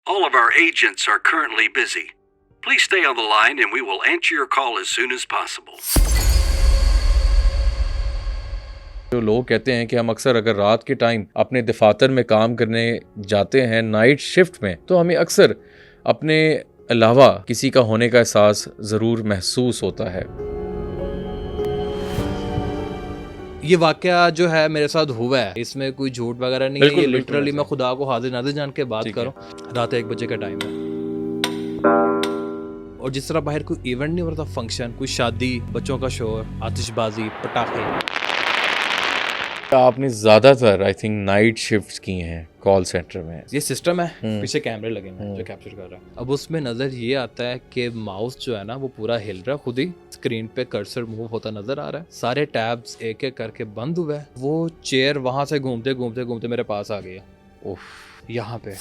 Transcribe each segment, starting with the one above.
All of our agents are currently busy. Please stay on the line and we will answer your call as soon as possible. जो लोग कहते हैं कि हम अक्सर अगर रात के टाइम अपने दफातर में काम करने जाते हैं नाइट शिफ्ट में, तो हमें अक्सर अपने अलावा किसी का होने का एहसास ज़रूर महसूस होता है। ये वाकया जो है मेरे साथ हुआ है, इसमें कोई झूठ वगैरह नहीं है, ये लिटरली मैं खुदा को हाजिर नाज़िर जान के बात करूं। रात 1 बजे का टाइम है और जिस तरह बाहर कोई इवेंट नहीं हो रहा था, फंक्शन, कोई शादी, बच्चों का शोर, आतिशबाजी, पटाखे। आपने ज़्यादातर आई थिंक नाइट शिफ्ट्स की हैं कॉल सेंटर में। ये सिस्टम है, पीछे कैमरे लगे हैं जो कैप्चर कर रहा है। अब उसमें नज़र ये आता है कि माउस जो है ना वो पूरा हिल रहा है, खुद ही स्क्रीन पे कर्सर मूव होता नजर आ रहा है, सारे टैब्स एक एक करके बंद हुए हैं। वो चेयर वहां से घूमते घूमते घूमते मेरे पास आ गया, उफ, यहाँ पे।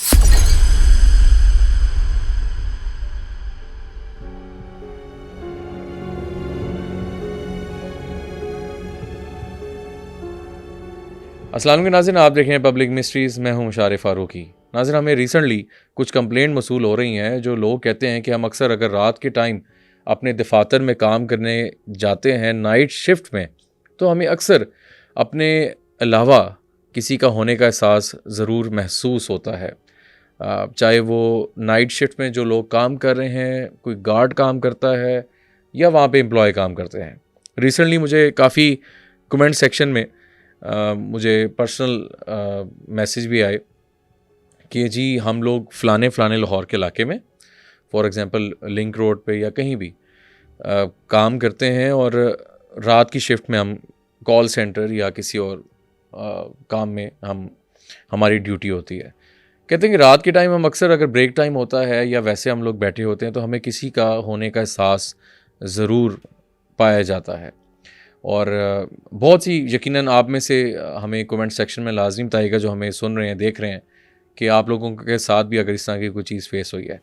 अस्सलाम वालेकुम नाज़रीन, आप देख रहे हैं पब्लिक मिस्ट्रीज़। मैं हूं मुशारिफ फारूकी। नाज़रीन, हमें रिसेंटली कुछ कंप्लेंट मसूल हो रही हैं जो लोग कहते हैं कि हम अक्सर अगर रात के टाइम अपने दफातर में काम करने जाते हैं नाइट शिफ्ट में, तो हमें अक्सर अपने अलावा किसी का होने का एहसास ज़रूर महसूस होता है। चाहे वो नाइट शिफ्ट में जो लोग काम कर रहे हैं, कोई गार्ड काम करता है या वहाँ पे एम्प्लॉय काम करते हैं। रिसेंटली मुझे काफ़ी कमेंट सेक्शन में मुझे पर्सनल मैसेज भी आए कि जी हम लोग फ़लाने लाहौर के इलाके में, फॉर एग्ज़ाम्पल लिंक रोड पे या कहीं भी काम करते हैं और रात की शिफ्ट में हम कॉल सेंटर या किसी और काम में हमारी ड्यूटी होती है। कहते हैं कि रात के टाइम हम अक्सर अगर ब्रेक टाइम होता है या वैसे हम लोग बैठे होते हैं तो हमें किसी का होने का एहसास ज़रूर पाया जाता है। और बहुत सी यकीनन आप में से हमें कमेंट सेक्शन में लाजमी बताइएगा जो हमें सुन रहे हैं, देख रहे हैं, कि आप लोगों के साथ भी अगर इस तरह की कोई चीज़ फेस हुई है।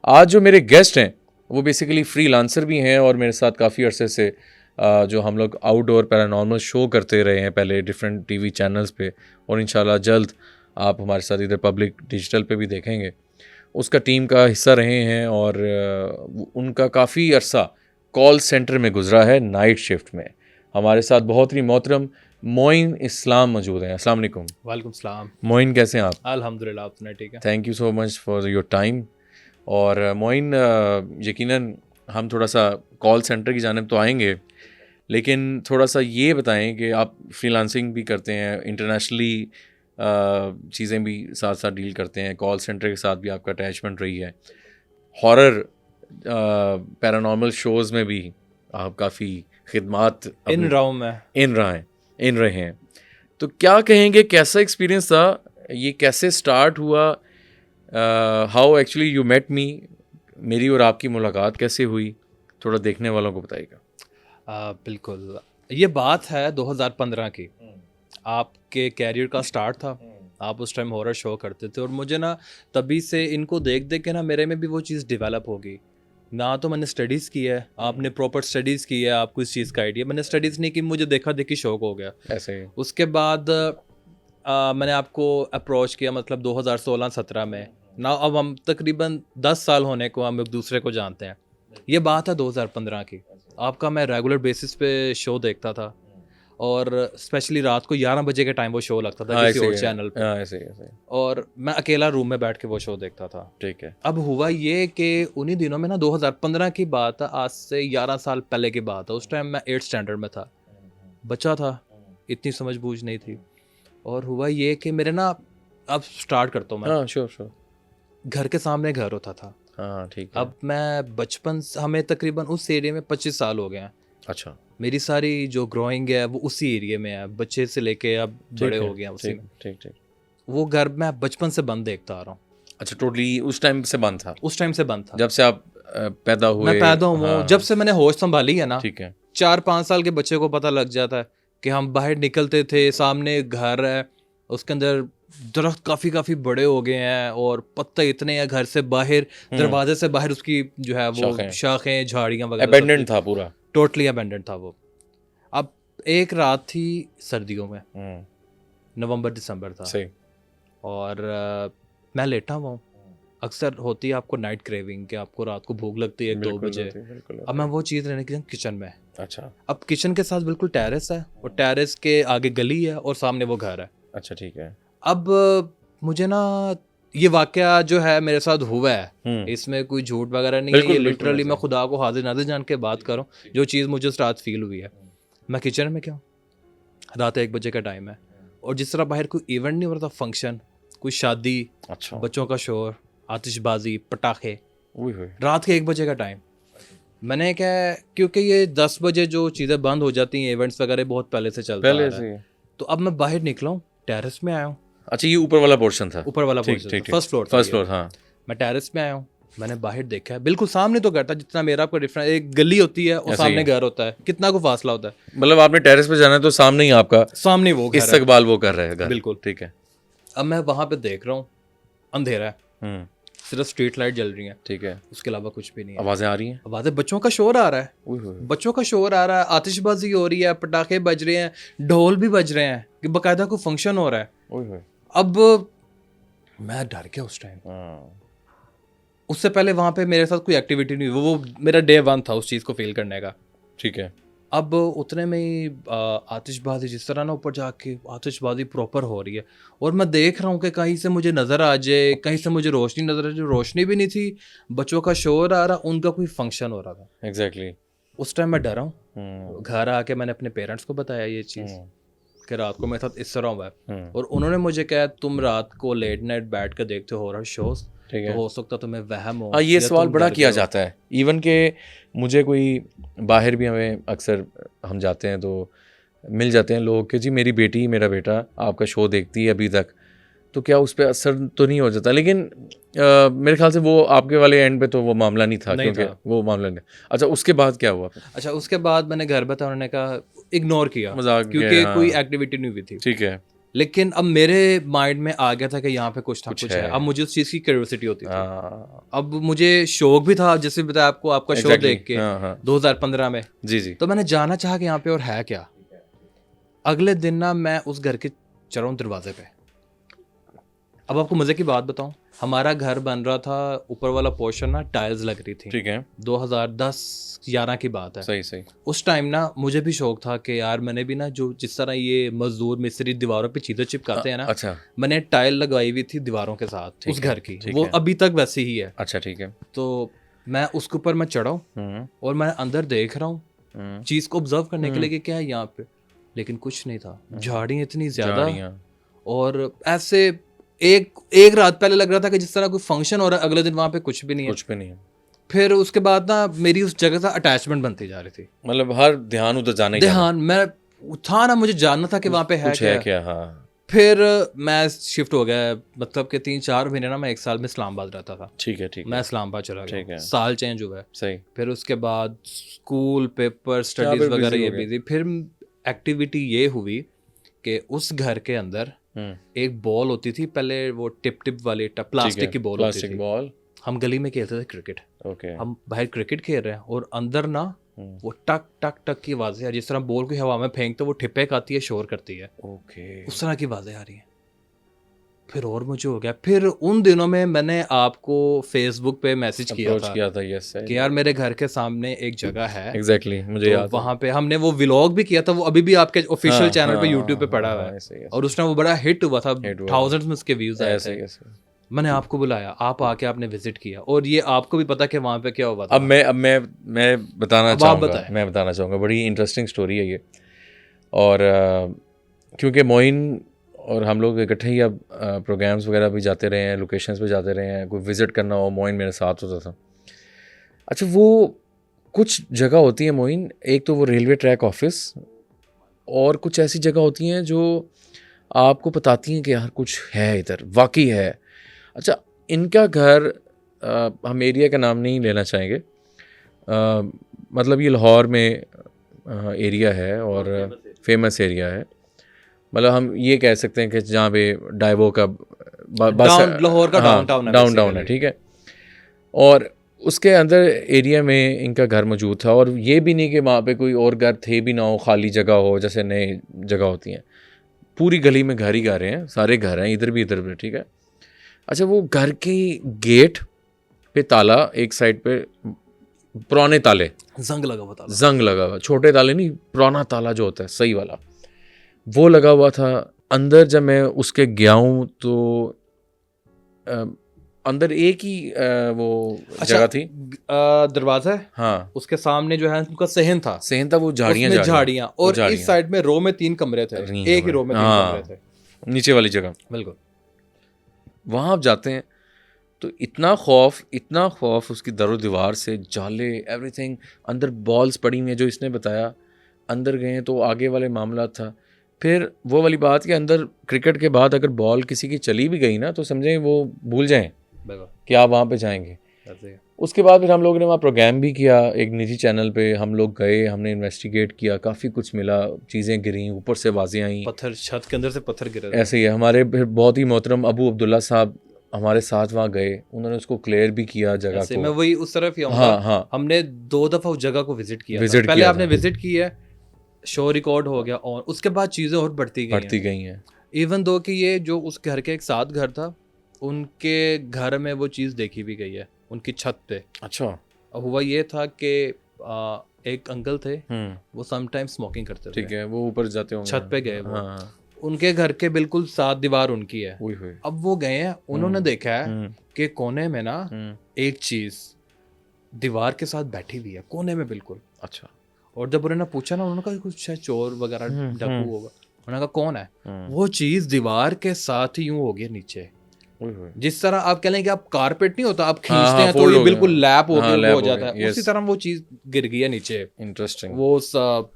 आज जो मेरे गेस्ट हैं वो बेसिकली फ्रीलांसर भी हैं और मेरे साथ काफ़ी अरसे से जो हम लोग आउटडोर पैरानॉर्मल शो करते रहे हैं पहले डिफरेंट टीवी चैनल्स पे, और इंशाल्लाह जल्द आप हमारे साथ इधर पब्लिक डिजिटल पे भी देखेंगे, उसका टीम का हिस्सा रहे हैं। और उनका काफ़ी अरसा कॉल सेंटर में गुजरा है नाइट शिफ्ट में। हमारे साथ बहुत ही मोहतरम मोइन इस्लाम मौजूद हैं। अस्सलाम वालेकुम। वालेकुम सलाम। मोइन, कैसे हैं आप? अल्हम्दुलिल्लाह, आप सुनाए? ठीक है, thank you so much for your time. और मोइन, यकीनन हम थोड़ा सा कॉल सेंटर की जानिब तो आएंगे, लेकिन थोड़ा सा ये बताएं कि आप फ्रीलांसिंग भी करते हैं, इंटरनेशनली चीज़ें भी साथ साथ डील करते हैं, कॉल सेंटर के साथ भी आपका अटैचमेंट रही है, हॉरर पैरानॉर्मल शोज़ में भी आप काफ़ी खिदमात इन रहे हैं। तो क्या कहेंगे, कैसा एक्सपीरियंस था, ये कैसे स्टार्ट हुआ, how actually you met me, मेरी और आपकी मुलाकात कैसे हुई, थोड़ा देखने वालों को बताइएगा। बिल्कुल, ये बात है 2015 की। आपके कैरियर का स्टार्ट था, आप उस टाइम हॉरर शो करते थे और मुझे ना तभी से इनको देख देख के ना मेरे में भी वो चीज़ डेवलप हो गई। ना तो मैंने स्टडीज़ की है, आपने प्रॉपर स्टडीज़ की है, आपको इस चीज़ का आइडिया। मैंने स्टडीज़ नहीं की, मुझे देखा देखी शौक हो गया ऐसे ही। उसके बाद मैंने आपको अप्रोच किया, मतलब 2016-17 में ना। अब हम तकरीबन 10 साल होने को हम एक दूसरे को जानते हैं। ये बात है 2015 की। आपका मैं रेगुलर बेसिस पे शो देखता था और स्पेशली रात को 11 बजे के टाइम वो शो लगता था किसी और चैनल पे। ऐसे और मैं अकेला रूम में बैठ के वो शो देखता था। ठीक है। अब हुआ ये कि उन्हीं दिनों में ना, 2015 की बात है, आज से 11 साल पहले की बात है। उस टाइम मैं 8th स्टैंडर्ड में था, बच्चा था, इतनी समझ बूझ नहीं थी। और हुआ ये कि मेरे ना, अब स्टार्ट करता हूँ मैं। हाँ, श्योर। घर के सामने घर होता था। हाँ, ठीक है। अब मैं बचपन, हमें तकरीबन उस एरिया में 25 साल हो गए हैं। अच्छा। मेरी सारी जो ग्रोइंग है वो उसी एरिया में है, बच्चे से लेके अब बड़े हो गए हैं उसी में। ठीक। वो घर मैं बचपन से बंद देखता आ रहा हूँ। अच्छा, टोटली उस टाइम से बंद था? उस टाइम से बंद था, जब से आप पैदा हुए? मैं पैदा हुआ। हाँ। जब से मैंने होश संभाली है ना, ठीक है। 4-5 साल के बच्चे को पता लग जाता है कि हम बाहर निकलते थे, सामने घर है, उसके अंदर दरख्त काफ़ी बड़े हो गए हैं और पत्ते इतने हैं, घर से बाहर, दरवाजे से बाहर उसकी जो है वो शाखें, झाड़ियाँ वगैरह, अबेंडेंट था पूरा, टोटली अबेंडेंट था वो। अब एक रात थी सर्दियों में, नवंबर दिसंबर था। सही। और मैं लेटा हुआ हूँ, अक्सर होती है आपको नाइट क्रेविंग कि आपको रात को भूख लगती है 2 बजे। अब मैं वो चीज़ लेने के लिए किचन में। अच्छा अब किचन के साथ बिल्कुल टेरेस है और टेरेस के आगे गली है और सामने वो घर है। अच्छा ठीक है। अब मुझे ना ये वाकया जो है मेरे साथ हुआ है, हम्म, इसमें कोई झूठ वगैरह नहीं है, बिल्कुल, ये बिल्कुल लिटरली ऐसा मैं है। खुदा को हाजिर नाजिर जान के बात करूं, जो चीज़ मुझे उस रात फील हुई है। मैं किचन में क्यों, रात 1 बजे का टाइम है और जिस तरह बाहर कोई इवेंट नहीं हो रहा था, फंक्शन, कोई शादी, अच्छा बच्चों का शोर, आतिशबाजी, पटाखे, ओए होए, रात के 1 बजे का टाइम। मैंने क्या, क्योंकि ये 10 बजे जो चीज़ें बंद हो जाती हैं, इवेंट्स वगैरह बहुत पहले से चलता आ पहले रहा से है, ही। तो अब मैं बाहर निकला हूँ, टेरेस में आया हूँ। अच्छा ये ऊपर वाला पोर्शन था। ऊपर वाला ठीक पोर्शन ठीक ठीक, फर्स्ट फ्लोर था फर्स्ट ये। फ्लोर हाँ। मैं टेरेस में आया हूँ, मैंने बाहर देखा है, बिल्कुल सामने तो घर था, जितना मेरा आपका डिफरेंस, एक गली होती है और ऐसे ही सामने है। घर होता है, कितना को फासला होता है, मतलब आपने टेरेस पे जाना है तो सामने ही आपका सामने वो घर है। इस्तकबाल वो कर रहे हैं घर। बिल्कुल। ठीक है। अब मैं वहां पे देख रहा हूँ, अंधेरा है, हम्म, सिर्फ स्ट्रीट लाइट जल रही है, ठीक है। उसके अलावा कुछ भी नहीं है। आवाजें आ रही हैं। आवाज़ें, बच्चों का शोर आ रहा है, ओए होए, बच्चों का शोर आ रहा है, आतिशबाजी हो रही है, पटाखे बज रहे हैं, ढोल भी बज रहे हैं, कि बाकायदा कोई फंक्शन हो रहा है। ओए होए, अब मैं डर गया उस टाइम। हाँ, उससे पहले वहां पे मेरे साथ कोई एक्टिविटी नहीं हुई, वो मेरा डे 1 था उस चीज़ को फील करने का। ठीक है। अब उतने में ही आतिशबाजी, जिस तरह ना ऊपर जाके आतिशबाजी प्रॉपर हो रही है और मैं देख रहा हूँ कि कहीं से मुझे नज़र आ जाए, कहीं से मुझे रोशनी नज़र आ जाए, रोशनी भी नहीं थी, बच्चों का शोर आ रहा, उनका कोई फंक्शन हो रहा था। एग्जैक्टली। उस टाइम मैं डरा हूँ। हम्म, घर आके मैंने अपने पेरेंट्स को बताया ये चीज़ कि रात को मेरे साथ इस तरह हुआ है, और उन्होंने मुझे कहा तुम रात को लेट नाइट बैठ कर देखते हो हॉरर शोज, ठीक तो है। हो सकता तुम्हें वहम हो। हाँ ये या सवाल तुम बड़ा डर किया गए हो। जाता है, इवन के मुझे कोई बाहर भी हमें अक्सर हम जाते हैं तो मिल जाते हैं लोग कि जी मेरी बेटी मेरा बेटा आपका शो देखती है अभी तक, तो क्या उस पर असर तो नहीं हो जाता? लेकिन मेरे ख्याल से वो आपके वाले एंड पे तो वो मामला नहीं था, नहीं क्योंकि था। वो मामला नहीं। अच्छा उसके बाद क्या हुआ फिर? अच्छा उसके बाद मैंने घर बताने का इग्नोर किया, मजाक क्योंकि किया, हाँ। कोई एक्टिविटी नहीं हुई थी। ठीक है। लेकिन अब मेरे माइंड में आ गया था कि यहाँ पे कुछ कुछ है। है। अब मुझे उस चीज़ की क्यूरियोसिटी होती थी। हाँ अब मुझे शौक भी था, जैसे बताया आपको, आपका शो exactly, देख के हाँ हाँ 2015 में, जी जी। तो मैंने जाना चाहा कि यहाँ पे और है क्या। अगले दिन ना मैं उस घर के चढ़ा हूँ दरवाजे पे। अब आपको मज़े की बात बताऊँ, हमारा घर बन रहा था, ऊपर वाला पोर्शन ना टाइल्स लग रही थी। ठीक है। 2010-11 की बात है। सही सही। उस टाइम ना मुझे भी शौक था कि यार मैंने भी ना, जो जिस तरह ये मजदूर मिस्त्री दीवारों पे चीज़ें चिपकाते हैं ना, अच्छा मैंने टाइल लगवाई हुई थी दीवारों के साथ ठीक उस है, घर की, ठीक वो है। अभी तक वैसी ही है। अच्छा ठीक है। तो मैं उसके ऊपर मैं चढ़ा हूँ और मैं अंदर देख रहा हूँ चीज़ को ऑब्जर्व करने के लिए कि क्या है यहाँ पे, लेकिन कुछ नहीं था। झाड़ियाँ इतनी ज़्यादा, झाड़ियाँ। और ऐसे एक रात पहले लग रहा था कि जिस तरह कोई फंक्शन हो रहा है, अगले दिन वहाँ पे कुछ भी नहीं है। कुछ भी नहीं है। फिर उसके बाद ना मेरी उस जगह से अटैचमेंट बनती जा रही थी। मतलब हर ध्यान उधर जाने ही जाना। ध्यान, मैं था ना, मुझे जानना था कि वहाँ पे है कुछ है क्या। क्या, हाँ। फिर मैं शिफ्ट हो गया, मतलब कि 3-4 महीने ना मैं 1 साल में इस्लामाबाद रहता था। ठीक है ठीक मैं है। इस्लामाबाद चला ठीक गया, है। साल चेंज हुआ है। सही। फिर उसके बाद स्कूल, पेपर, फिर स्टडीज busy वगैरह हो ये गए। बिजी। फिर एक्टिविटी ये हुई कि उस घर के अंदर एक बॉल होती थी पहले, वो टिप वाली प्लास्टिक की बॉल होती प्लास्टिक थी। बॉल। हम गली में खेलते थे क्रिकेट, ओके। हम बाहर क्रिकेट खेल रहे हैं और अंदर ना वो टक टक टक की आवाजें, जिस तरह बॉल को हवा में फेंकते वो ठिप्पे खाती है, शोर करती है, ओके। उस तरह की आवाजें आ रही हैं। फिर और मुझे हो गया। फिर उन दिनों में मैंने आपको फेसबुक पे मैसेज किया अप्रोच था किया था, यस कि यार मेरे घर के सामने एक जगह है। एग्जैक्टली, मुझे तो याद है। वहाँ पे हमने वो व्लॉग भी किया था, वो अभी भी आपके ऑफिशियल हाँ, चैनल पे हाँ, यूट्यूब पे हाँ, पड़ा हाँ, हुआ है। ऐसे ही, ऐसे और उस टाइम वो बड़ा हिट हुआ था, हिट हुआ। थाउजेंड्स में उसके व्यूज आए ऐसे थे। ऐसे। मैंने आपको बुलाया, आप आके आपने विजिट किया, और ये आपको भी पता कि वहाँ पे क्या हुआ था। अब मैं बताना अब आप चाहूँगा, बताएं। मैं बताना चाहूँगा, बड़ी इंटरेस्टिंग स्टोरी है ये। और क्योंकि मोइन और हम लोग इकट्ठे ही अब प्रोग्राम्स वगैरह भी जाते रहे हैं, लोकेशंस पे जाते रहे हैं, कोई विज़िट करना हो मोइन मेरे साथ होता था। अच्छा वो कुछ जगह होती है मोइन, एक तो वो रेलवे ट्रैक ऑफिस, और कुछ ऐसी जगह होती हैं जो आपको बताती हैं कि यार कुछ है इधर, वाकई है। अच्छा इनका घर हम एरिया का नाम नहीं लेना चाहेंगे, मतलब ये लाहौर में एरिया है और फेमस एरिया है। मतलब हम ये कह सकते हैं कि जहाँ पे डाइवो का लाहौर का डाउनटाउन है, डाउनटाउन है, ठीक है। और उसके अंदर एरिया में इनका घर मौजूद था, और ये भी नहीं कि वहाँ पे कोई और घर थे भी ना हो, खाली जगह हो जैसे नए जगह होती हैं। पूरी गली में घर ही घर हैं, सारे घर हैं, इधर भी इधर भी, ठीक है। अच्छा, वो घर की गेट पे ताला, एक साइड पे पुराने ताले, जंग लगा हुआ था। जंग लगा हुआ, छोटे ताले नहीं, पुराना ताला जो होता है सही वाला, वो लगा हुआ था। अंदर जब मैं उसके गया हूँ तो अंदर एक ही वो जगह थी। दरवाजा है, हाँ, उसके सामने जो है उनका सहन था, सहन था, वो झाड़ियाँ उसमें झाड़ियाँ, और झाड़ियाँ। इस साइड में रो में 3 कमरे थे, एक ही रो में 3 हाँ, कमरे थे, नीचे वाली जगह। बिल्कुल। वहाँ आप जाते हैं तो इतना खौफ उसकी दरो दीवार से, जाले, एवरीथिंग, अंदर बॉल्स पड़ी हुई हैं जो इसने बताया। अंदर गए हैं तो आगे वाले मामला था। फिर वो वाली बात कि अंदर क्रिकेट के बाद अगर बॉल किसी की चली भी गई ना तो समझें वो भूल जाएं कि आप वहाँ पे जाएंगे। उसके बाद फिर हम लोगों ने वहाँ प्रोग्राम भी किया, एक निजी चैनल पे हम लोग गए, हमने इन्वेस्टिगेट किया, काफ़ी कुछ मिला, चीज़ें गिरी, ऊपर से आवाज़ें आई, पत्थर, छत के अंदर से पत्थर गिरे। ऐसे ही है। हमारे फिर बहुत ही मोहतरम अबू अब्दुल्ला साहब हमारे साथ वहाँ गए, उन्होंने उसको क्लियर भी किया जगह को। मैं वही उस तरफ ही आऊँगा। हाँ हाँ, हमने 2 दफ़ा उस जगह को विजिट किया। पहले आपने विजिट की है, शो रिकॉर्ड हो गया, और उसके बाद चीज़ें और बढ़ती गई हैं। इवन दो कि ये जो उस घर के एक साथ घर था, उनके घर में वो चीज़ देखी भी गई है, उनकी छत पे। अच्छा, हुआ ये था कि एक अंकल थे, वो समटाइम स्मोकिंग करते थे। ठीक है, वो ऊपर जाते होंगे, छत पे गए वो। हाँ। उनके घर के बिल्कुल साथ दीवार उनकी है। अब वो गए हैं, उन्होंने देखा है कि कोने में ना एक चीज़ दीवार के साथ बैठी हुई है, कोने में बिल्कुल। अच्छा। और जब उन्होंने पूछा ना, उन्होंने कहा कुछ चोर वगैरह डाकू होगा। उन्होंने कहा कौन है? वो चीज़ दीवार के साथ ही यूं हो गया नीचे। जिस तरह आप कह लें कि आप कारपेट नहीं होता, आप खींचते हैं तो ये बिल्कुल लैप हो गया, हो जाता है, उसी तरह वो चीज़ गिर गई है नीचे। इंटरेस्टिंग। वो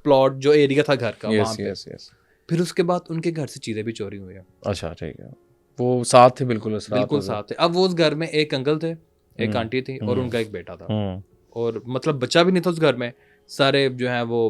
प्लॉट जो एरिया था घर का, वहाँ पे। फिर उसके बाद उनके घर से चीज़ें भी चोरी हुई हैं। अच्छा, ठीक है। वो साथ थे, बिल्कुल साथ थे। अब वो उस घर में एक अंकल थे, एक आंटी थी, और उनका एक बेटा था, और मतलब बच्चा भी नहीं था उस घर में। सारे जो है वो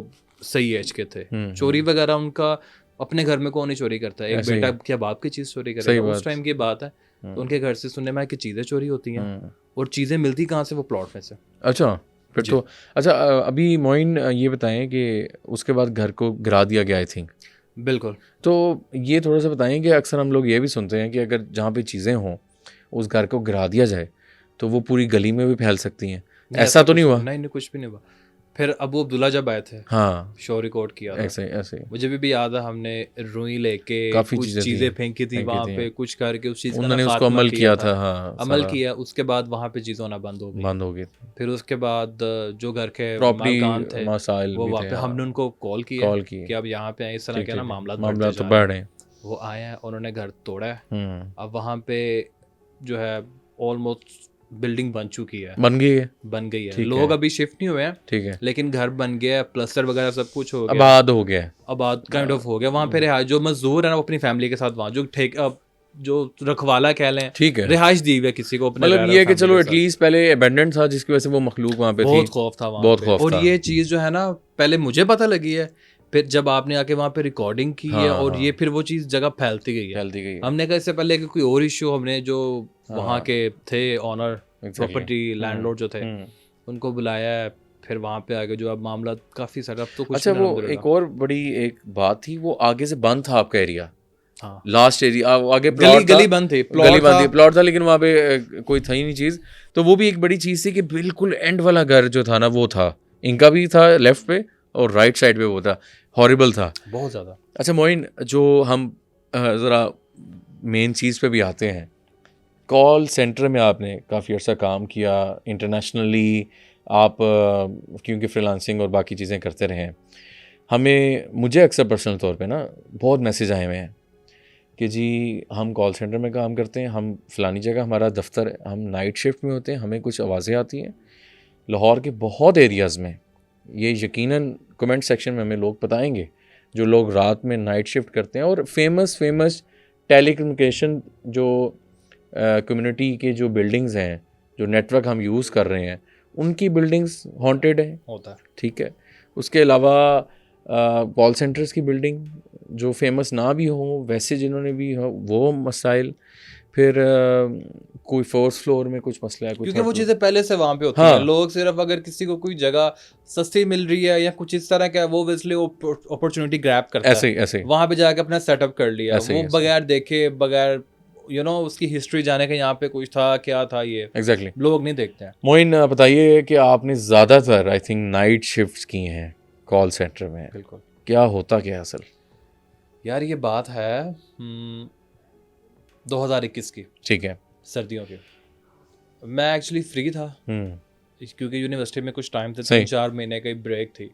सही एज के थे। चोरी वगैरह उनका अपने घर में कौन ही चोरी करता है, एक बेटा क्या बाप की चीज़ चोरी करेगा? उस टाइम की बात है। तो उनके घर से सुनने में आया कि चीज़ें चोरी होती हैं, और चीज़ें मिलती कहाँ से? वो प्लॉट में से। अच्छा, फिर तो अच्छा। अभी मोइन ये बताएं कि उसके बाद घर को गिरा दिया गया, आई थिंक। बिल्कुल। तो ये थोड़ा सा बताएं कि अक्सर हम लोग ये भी सुनते हैं कि अगर जहाँ पे चीज़ें हों उस घर को गिरा दिया जाए तो वो पूरी गली में भी फैल सकती हैं। ऐसा तो नहीं हुआ? नहीं, कुछ भी नहीं हुआ। फिर अबू अब्दुल्ला जब आए थे, हाँ, शो रिकॉर्ड किया था, ऐसे मुझे भी याद है। हमने रुई लेके काफी चीजें फेंकी थी वहाँ पे, कुछ करके उस चीज उन्होंने उसको अमल किया था। हाँ, अमल किया। उसके बाद वहाँ पे चीजें होना बंद हो गई। फिर उसके बाद जो घर के मालिकान थे वो वहाँ पे, हमने उनको कॉल किया कि अब यहाँ पे इस तरह के ना मामला तो बढ़ रहे हैं। वो आए हैं, उन्होंने घर तोड़ा है। अब वहाँ पे जो है ऑलमोस्ट बिल्डिंग बन चुकी है, बन गई है। लोग अभी शिफ्ट नहीं हुए हैं, ठीक है, लेकिन घर बन गया, प्लास्टर वगैरह सब कुछ हो गया, आबाद काइंड ऑफ हो गया। वहाँ पे रिहाइश, जो मजदूर है ना वो अपनी फैमिली के साथ वहाँ, जो रखवाला कह लें, ठीक है, रिहाइश दी हुई है किसी को, मतलब ये कि चलो एटलीस्ट पहले अबेंडेंट था, जिसकी वजह से वो मखलूक वहाँ पे थी। बहुत खौफ था वहाँ पे। और ये चीज़ जो है ना पहले मुझे पता लगी है, फिर जब आपने आके वहाँ पे रिकॉर्डिंग की है, और ये फिर वो चीज़ जगह फैलती गई है। हमने कहा इससे पहले कि कोई और इशू, हमने जो वहाँ के थे ऑनर, प्रॉपर्टी लैंडलॉर्ड जो थे, उनको बुलाया है। फिर वहाँ पे आगे जो अब मामला काफ़ी सारा, अब तो कुछ। अच्छा, वो एक और बड़ी एक बात थी, वो आगे से बंद था आपका एरिया। हाँ, लास्ट एरिया आगे गली बंद थी, प्लॉट था, लेकिन वहाँ पे कोई था ही नहीं चीज़। तो वो भी एक बड़ी चीज़ थी कि बिल्कुल एंड वाला घर जो था ना, वो था इनका भी था लेफ्ट पे, और राइट साइड पे वो था। हॉरिबल था बहुत ज़्यादा। अच्छा मोइन, जो हम ज़रा मेन चीज़ पे भी आते हैं, कॉल सेंटर में आपने काफ़ी अर्सा काम किया इंटरनेशनली, आप क्योंकि फ्रीलांसिंग और बाकी चीज़ें करते रहे हैं। मुझे अक्सर पर्सनल तौर पे ना बहुत मैसेज आए हुए हैं कि जी हम कॉल सेंटर में काम करते हैं, हम फ़लानी जगह हमारा दफ्तर है, हम नाइट शिफ्ट में होते हैं, हमें कुछ आवाज़ें आती हैं लाहौर के बहुत एरियाज़ में। ये यकीनन कमेंट सेक्शन में हमें लोग बताएंगे जो लोग रात में नाइट शिफ्ट करते हैं। और फेमस टेलीकम्युनिकेशन जो कम्युनिटी के जो बिल्डिंग्स हैं, जो नेटवर्क हम यूज़ कर रहे हैं, उनकी बिल्डिंग्स हॉन्टेड है होता है, ठीक है। उसके अलावा कॉल सेंटर्स की बिल्डिंग जो फेमस ना भी हो, वैसे जिन्होंने भी हो वो मसाइल। फिर कोई फोर्थ फ्लोर में कुछ मसला है, क्योंकि वो चीज़ें पहले से वहाँ पे होती हैं। लोग सिर्फ अगर किसी को कोई जगह सस्ती मिल रही है या कुछ इस तरह का, वो इसलिए अपॉर्चुनिटी ग्रैब करता है, ऐसे वहाँ पे जाके अपना सेटअप कर लिया, वो बगैर देखे, बगैर यू नो उसकी हिस्ट्री जाने का, यहाँ पे कुछ था क्या था, ये एग्जैक्टली। लोग नहीं देखते हैं। मोइन बताइए कि आपने ज़्यादातर आई थिंक नाइट शिफ्ट्स की हैं कॉल सेंटर में, बिल्कुल क्या होता क्या है असल? यार, ये बात है 2021 की, ठीक है। सर्दियों की। मैं एक्चुअली फ्री था क्योंकि यूनिवर्सिटी में कुछ टाइम थे, सही। 3-4 महीने की ब्रेक थी।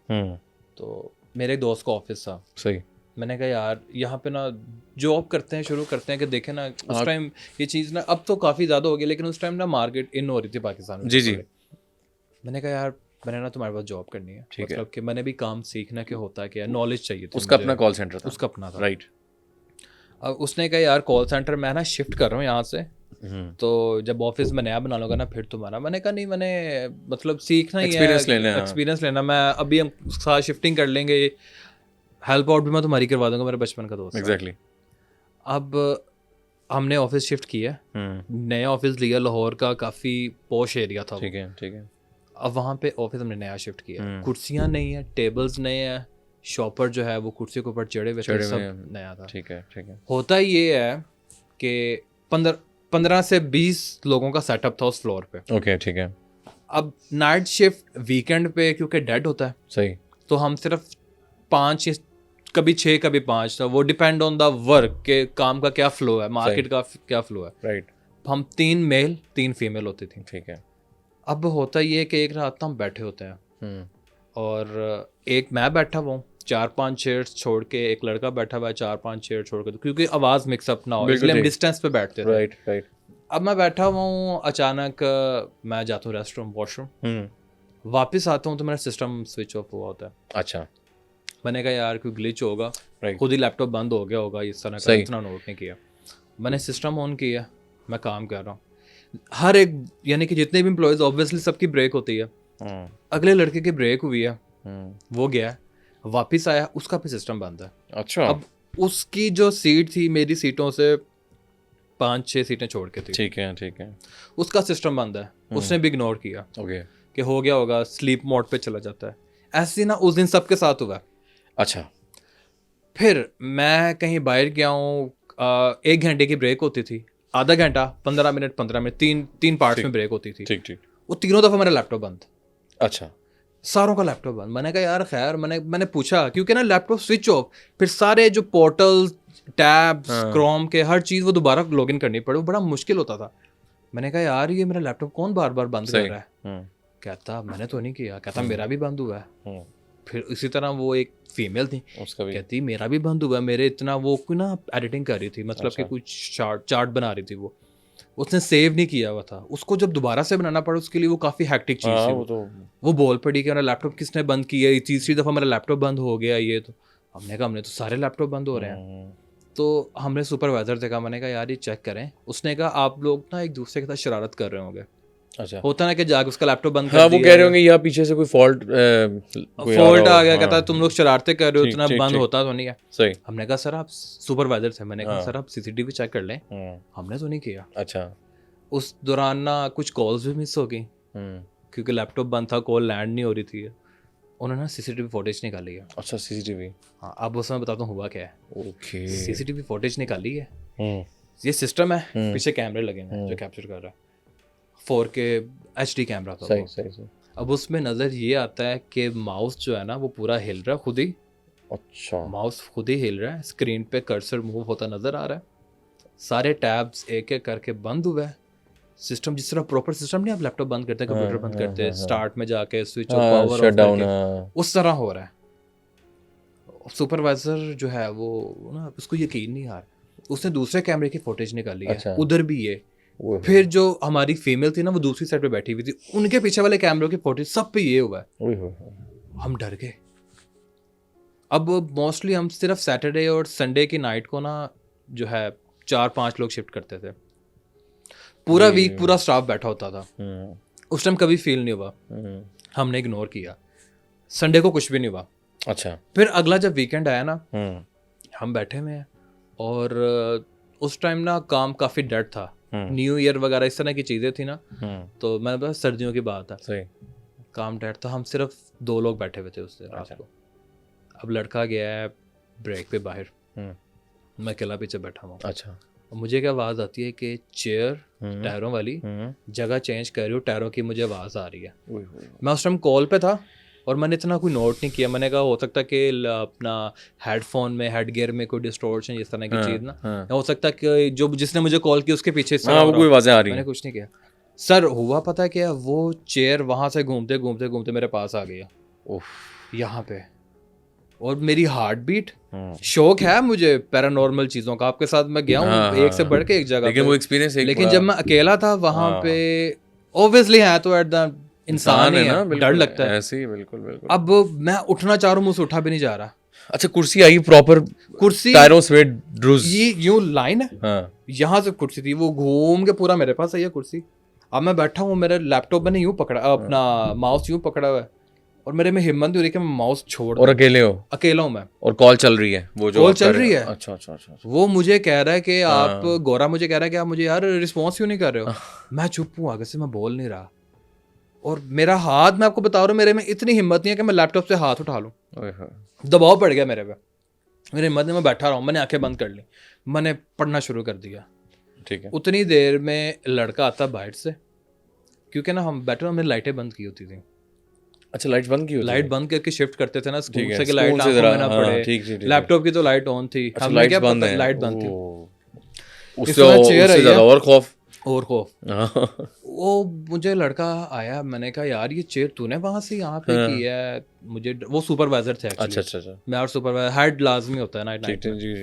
तो मेरे एक दोस्त का ऑफिस था, सही। मैंने कहा यार यहाँ पे ना जॉब करते हैं, शुरू करते हैं कि देखें ना उस टाइम ये चीज़ ना, अब तो काफ़ी ज़्यादा हो गई, लेकिन उस टाइम ना मार्केट इन हो रही थी पाकिस्तान में। जी जी। मैंने कहा यार मैंने ना तुम्हारे पास जॉब करनी है, ठीक है। मतलब कि मैंने भी काम सीखना कि होता है क्या, नॉलेज चाहिए थी उसका मुझे। अपना कॉल सेंटर था? उसका अपना था। राइट। अब उसने कहा यार कॉल सेंटर मैं ना शिफ्ट कर रहा हूँ यहाँ से, तो जब ऑफिस में नया बना लूँगा ना फिर तुम्हारा। मैंने कहा नहीं, मैंने मतलब सीखना ही है, Experience लेना है, हाँ। एक्सपीरियंस लेना। मैं अभी हम साथ शिफ्टिंग कर लेंगे, हेल्प आउट भी मैं तुम्हारी करवा दूंगा, मेरे बचपन का दोस्त है। एग्जैक्टली। अब हमने ऑफिस शिफ्ट किया, नया ऑफिस लिया लाहौर का, काफ़ी पॉश एरिया था वो। ठीक है ठीक है। अब वहाँ पे ऑफिस हमने नया शिफ्ट किया, कुर्सियाँ नई हैं, टेबल्स नए हैं, शॉपर जो है वो कुर्सी के ऊपर चढ़े हुए थे, चढ़े हुए सब हैं। नया था। ठीक है ठीक है। होता ये है कि 15 से 20 लोगों का सेटअप था उस फ्लोर पे। ओके ठीक है। अब नाइट शिफ्ट वीकेंड पे क्योंकि डेड होता है, सही। तो हम सिर्फ 5 या कभी 6 कभी 5 था, वो डिपेंड ऑन द वर्क के काम का क्या फ्लो है, मार्केट का क्या फ्लो है। राइट। हम 3 मेल 3 फीमेल होती थी। ठीक है। अब होता ये कि एक रात हम बैठे होते हैं और एक मैं बैठा हुआ हूँ 4-5 चेयर्स छोड़ के, एक लड़का बैठा हुआ है 4-5 चेयर छोड़ के, क्योंकि आवाज़ मिक्सअप ना हो बिल्कुल इसलिए हम ठीक। डिस्टेंस पे बैठते थे। Right right. अब मैं बैठा हुआ हूँ, अचानक मैं जाता हूँ रेस्टरूम वॉशरूम, वापस आता हूँ तो मेरा सिस्टम स्विच ऑफ हुआ होता है। अच्छा। मैंने कहा यार कोई ग्लिच होगा, राइट। खुद ही लैपटॉप बंद हो गया होगा, इस तरह का सही। इतना नोट नहीं किया। मैंने सिस्टम ऑन किया, मैं काम कर रहा हूँ। हर एक यानी कि जितने भी एम्प्लॉयज़ ऑब्वियसली सबकी ब्रेक होती है, अगले लड़के की ब्रेक हुई है, वो गया वापस आया, उसका भी सिस्टम बंद है। अच्छा। अब उसकी जो सीट थी मेरी सीटों से 5-6 सीटें छोड़ के थी, ठीक है ठीक है। उसका सिस्टम बंद है, उसने भी इग्नोर किया ओके। कि हो गया होगा, स्लीप मोड पे चला जाता है। ऐसे ना उस दिन सबके साथ हुआ। अच्छा। फिर मैं कहीं बाहर गया हूँ, 1 घंटे की ब्रेक होती थी, आधा घंटा, 15 मिनट 15 मिनट, तीन पार्ट्स में ब्रेक होती थी। ठीक ठीक। वो तीनों दफ़ा मेरा लैपटॉप बंद, अच्छा। सारों का लैपटॉप बंद। मैंने कहा यार खैर, मैंने पूछा क्योंकि ना लैपटॉप स्विच ऑफ, फिर सारे जो पोर्टल्स टैब्स क्रोम के हर चीज़ वो दोबारा लॉगिन करनी पड़े, वो बड़ा मुश्किल होता था। मैंने कहा यार ये मेरा लैपटॉप कौन बार बार बंद कर रहा है? कहता मैंने तो नहीं किया। कहता मेरा भी बंद हुआ है। फिर इसी तरह वो एक फीमेल थी, उसका भी कहती मेरा भी बंद हुआ है, मेरे इतना वो कोई ना एडिटिंग कर रही थी, मतलब कि कुछ चार्ट बना रही थी, वो उसने सेव नहीं किया हुआ था, उसको जब दोबारा से बनाना पड़ा उसके लिए वो काफ़ी हैक्टिक चीज़ थी। वो बोल पड़ी कि मेरा लैपटॉप किसने बंद किया, तीसरी दफ़ा मेरा लैपटॉप बंद हो गया। ये तो हमने कहा हमने तो सारे लैपटॉप बंद हो रहे हैं। तो हमने सुपरवाइजर से कहा, मैंने कहा यार ये चेक करें। उसने कहा आप लोग ना एक दूसरे के साथ शरारत कर रहे होंगे। अच्छा। होता ना कि जाके उसका लैपटॉप बंद कर हाँ, दिया, वो कह रहे होंगे या पीछे से कोई फॉल्ट आ गया। कहता तुम लोग शरारतें कर रहे हो, इतना बंद होता तो नहीं है। सही। हमने कहा सर आप सुपरवाइजर थे, मैंने कहा सर आप सीसीटीवी चेक कर लें। हमने तो नहीं किया। अच्छा। उस दौरान ना कुछ कॉल्स भी मिस हो गई क्योंकि लैपटॉप बंद था, कॉल लैंड नहीं हो रही थी। उन्होंने सीसीटीवी फुटेज निकाली है। अच्छा, सीसीटीवी। हाँ, अब उसमें बताता हूँ हुआ क्या है। ओके। सीसीटीवी फुटेज निकाली है, ये सिस्टम है, पीछे कैमरे लगे हैं जो कैप्चर कर रहा है। 4K HD कैमरा था वो। सही। अब उसमें नज़र ये आता है कि माउस जो है ना वो पूरा हिल रहा है खुद ही। अच्छा। माउस खुद ही हिल रहा है, स्क्रीन पे कर्सर मूव होता नज़र आ रहा है, सारे टैब्स एक एक करके बंद हुए हैं। सिस्टम जिस तरह प्रॉपर सिस्टम नहीं, आप लैपटॉप बंद करते हैं, कंप्यूटर बंद करते हैं, स्टार्ट में जाके स्विच ऑफ पावर ऑफ करके, उस तरह हो रहा है। सुपरवाइजर जो है वो ना उसको यकीन नहीं आ रहा, उसने दूसरे कैमरे की फुटेज निकाली है, उधर भी ये। फिर जो हमारी फीमेल थी ना वो दूसरी साइड पे बैठी हुई थी, उनके पीछे वाले कैमरों की फुटेज सब पे ये हुआ है। हम डर गए। अब मोस्टली हम सिर्फ सैटरडे और संडे की नाइट को ना जो है 4-5 लोग शिफ्ट करते थे, पूरा वीक पूरा स्टाफ बैठा होता था। उस टाइम कभी फील नहीं हुआ, हमने इग्नोर किया। संडे को कुछ भी नहीं हुआ। अच्छा। फिर अगला जब वीकेंड आया ना, हम बैठे हुए हैं और उस टाइम ना काम काफ़ी डेड था, न्यू ईयर वगैरह इस तरह की चीज़ें थी ना, तो मैंने बोला सर्दियों की बात है, सही काम डेड था। हम सिर्फ 2 लोग बैठे हुए थे उस दिन रात को। अब लड़का गया है ब्रेक पे बाहर, मैं अकेला पीछे बैठा हुआ। अच्छा। मुझे क्या आवाज़ आती है कि चेयर टायरों वाली जगह चेंज कर रही हो, टायरों की मुझे आवाज़ आ रही है। मैं उस टाइम कॉल पे था और मैंने इतना कोई नोट नहीं किया। मैंने कहा हो सकता है कि अपना हेडफोन में हेड गियर में कोई डिस्टॉर्शन इस तरह की चीज़ ना, या हो सकता है कि जो जिसने मुझे कॉल की उसके पीछे वो कोई आवाज़ें आ रही मैंने कुछ नहीं किया। सर हुआ पता है क्या, वो चेयर वहाँ से घूमते घूमते घूमते मेरे पास आ गया यहाँ पे, और मेरी हार्ट बीट। शौक है मुझे पैरानॉर्मल चीज़ों का, आपके साथ मैं गया हूँ एक से बढ़ के एक जगह, लेकिन वो एक्सपीरियंस लेकिन जब मैं अकेला था वहाँ पे ऑब्वियसली है तो एट द इंसान ही है, डर लगता है ऐसे ही। बिल्कुल बिल्कुल। अब मैं उठना चाह रहा हूँ, मुझसे उठा भी नहीं जा रहा। अच्छा कुर्सी आई प्रॉपर, कुर्सी टायरों से ड्रूज, ये यूं लाइन है, यहाँ से कुर्सी थी, वो घूम के पूरा मेरे पास आई है कुर्सी। अब मैं बैठा हूँ, मेरे लैपटॉप मैंने यूं पकड़ा, अपना माउस यूं पकड़ा हुआ है, और मेरे में हिम्मत नहीं हो रही कि मैं माउस छोड़ दूं। और अकेले हो? अकेला हूँ मैं, और कॉल चल रही है, वो जो कॉल चल रही है। अच्छा अच्छा अच्छा। वो मुझे कह रहा है कि आप गौरा, मुझे कह रहा है कि आप मुझे यार रिस्पॉन्स क्यों नहीं कर रहे हो। मैं चुप हूँ, आगे से मैं बोल नहीं रहा, और मेरा हाथ, मैं आपको बता रहा हूँ, मेरे में इतनी हिम्मत नहीं है कि मैं लैपटॉप से हाथ उठा लूँ। दबाव पड़ गया मेरे पे, मेरी हिम्मत नहीं, मैं बैठा रहा हूँ, मैंने आंखें बंद कर ली, मैंने पढ़ना शुरू कर दिया। ठीक है। उतनी देर में लड़का आता बाहर से, क्योंकि ना हम बैठे, हमने लाइटें बंद की होती थी। अच्छा लाइट बंद की होती लाइट बंद करके शिफ्ट करते थे ना स्कूल से, कि स्कूल लाइट से आंखों में ना हाँ, पड़े। ठीक। लैपटॉप की तो लाइट ऑन थी, अच्छा, हमें लाइट्स क्या बंद पता है, लाइट बंद थी। उससे ज़्यादा और खौफ। वो मुझे लड़का आया, मैंने कहा यार ये चेयर तूने वहां से यहाँ पे की है। मुझे वो सुपरवाइजर थे एक्चुअली। अच्छा। मैं और सुपरवाइजर, हेड लाजमी होता है नाइट नाइट में। जी।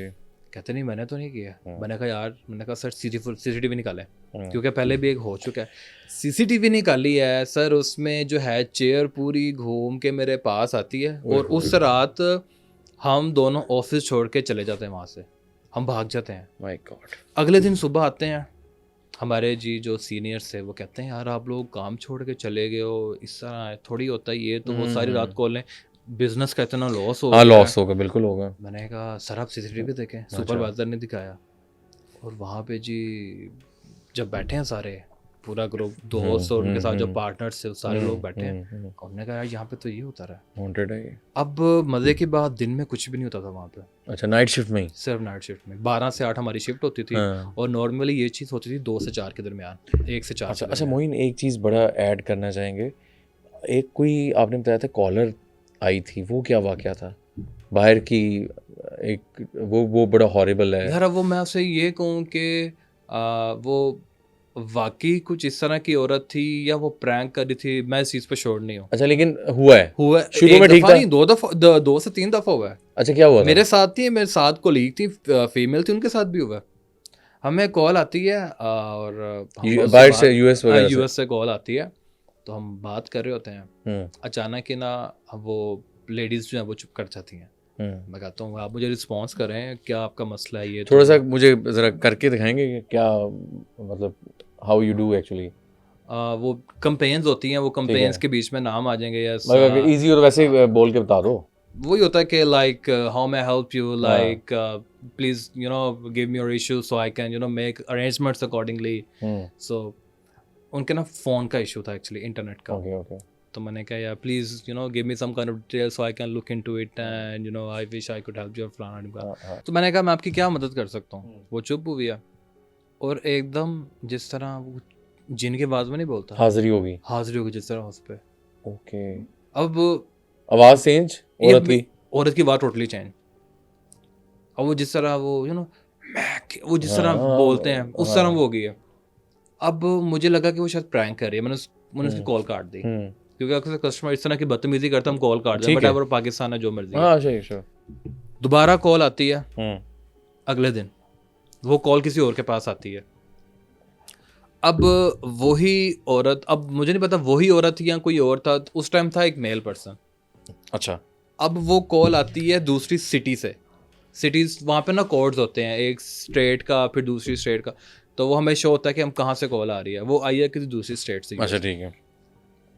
कहते नहीं मैंने तो नहीं किया। मैंने कहा यार, मैंने कहा सर सीसीटीवी निकाले, क्योंकि पहले भी एक हो चुका है। सीसीटीवी निकाली है सर, उसमें जो है चेयर पूरी घूम के मेरे पास आती है, और उस रात हम दोनों ऑफिस छोड़ के चले जाते हैं वहाँ से, हम भाग जाते हैं। My God. अगले दिन सुबह आते हैं, हमारे जी जो सीनियर्स थे वो कहते हैं यार आप लोग काम छोड़ के चले गए हो, इस तरह थोड़ी होता है, ये तो वो सारी रात कॉल, बिजनेस का इतना लॉस हो गया। लॉस होगा, बिल्कुल होगा। मैंने कहा सर आप सीसीटीवी देखें। सुपरवाइजर ने दिखाया, और वहाँ पे जी जब बैठे हैं सारे, पूरा ग्रुप, दोस्त और उनके साथ जो पार्टनर्स थे सारे लोग बैठे हैं, उन्होंने कहा यार यहाँ पे तो ये होता रहा है, वांटेड है ये। अब मजे की बात, दिन में कुछ भी नहीं होता था वहाँ पे। अच्छा नाइट शिफ्ट में ही? सिर्फ नाइट शिफ्ट में 12 से 8 हमारी शिफ्ट होती थी, और नॉर्मली ये चीज़ होती थी 2 से 4 के दरमियान, 1 से 4। अच्छा मोइन, एक चीज़ बड़ा ऐड करना चाहेंगे, एक कोई आपने बताया था कॉलर आई थी, वो क्या वाकया था बाहर की? एक वो बड़ा हॉरिबल है यार। वो मैं आपसे ये कहूँ कि वो वाकई कुछ इस तरह की औरत थी या वो प्रैंक कर रही थी, मैं इस चीज़ पे श्योर नहीं हूँ। अच्छा लेकिन हुआ शुरू में ठीक था? नहीं, 2 से 3 दफ़ा हुआ है। अच्छा क्या हुआ? मेरे साथ थी, मेरे साथ कोलीग थी, फीमेल थी, उनके साथ भी हुआ। हमें कॉल आती है, और बाहर से यूएस से कॉल आती है, तो हम बात कर रहे होते हैं, अचानक ही ना वो लेडीज़ जो है वो चुप कर जाती हैं। मैं कहता हूँ आप मुझे रिस्पॉन्स करें, क्या आपका मसला है? ये थोड़ा सा मुझे ज़रा करके दिखाएंगे कि क्या मतलब हाउ यू डू एक्चुअली? वो कंपेन्स होती हैं, वो कंपेन्स के बीच में नाम आ जाएंगे, या इजी, और वैसे बोल के बता दो। वही होता है कि like how may help you, like please you know give me your issue so I can you know make arrangements accordingly. So उनके ना फ़ोन का इशू था एक्चुअली, इंटरनेट का। ओके। तो मैंने कहा यार please you know give me some kind of detail so I can look into it, and you know I wish I could help you फलाना। तो मैंने कहा मैं आपकी क्या मदद कर सकता हूँ। वो चुप हुई है, और एकदम जिस तरह वो जिनके आवाज़ में नहीं बोलता, हाजिरी होगी जिस तरह उस पर। ओके। अब आवाज़ चेंज, औरत की आवाज़ टोटली चेंज, और वो जिस तरह वो यू नो वो जिस तरह बोलते हैं उस तरह वो हो गई है। अब मुझे लगा कि वो शायद प्रैंक कर रही है, मैंने उसकी कॉल काट दी, क्योंकि अक्सर कस्टमर इस तरह की बदतमीजी करता, हम कॉल काट दें, बट अब पाकिस्तान है जो मर्जी। दोबारा कॉल आती है अगले दिन, वो कॉल किसी और के पास आती है। अब वही औरत, अब मुझे नहीं पता वही औरत थी या कोई और था, उस टाइम था एक मेल पर्सन। अच्छा। अब वो कॉल आती है दूसरी सिटी से, सिटीज़ वहाँ पे ना कोड्स होते हैं, एक स्टेट का फिर दूसरी स्टेट का, तो वो हमें शो होता है कि हम कहाँ से कॉल आ रही है। वो आई है किसी दूसरी स्टेट से। अच्छा ठीक है।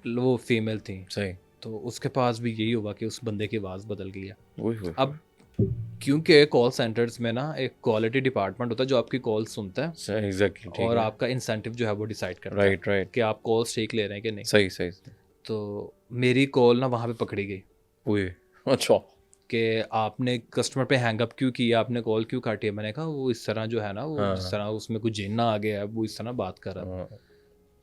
वो फीमेल थी, सही। तो उसके पास भी यही हुआ कि उस बंदे की आवाज़ बदल गई है। अब क्योंकि कॉल सेंटर्स में ना एक क्वालिटी डिपार्टमेंट होता है जो आपकी कॉल सुनता है, एग्जैक्टली, और आपका इंसेंटिव जो है वो डिसाइड करता है, राइट कि आप कॉल ठीक ले रहे हैं कि नहीं। सही। तो मेरी कॉल ना वहाँ पे पकड़ी गई। अच्छा। कि आपने कस्टमर पे हैंग अप क्यों किया, आपने कॉल क्यों काटी है। मैंने कहा वो इस तरह जो है ना, वो हाँ, जिस तरह उसमें कुछ जिन्ना आ गया है, वो इस तरह बात कर रहा था। हाँ,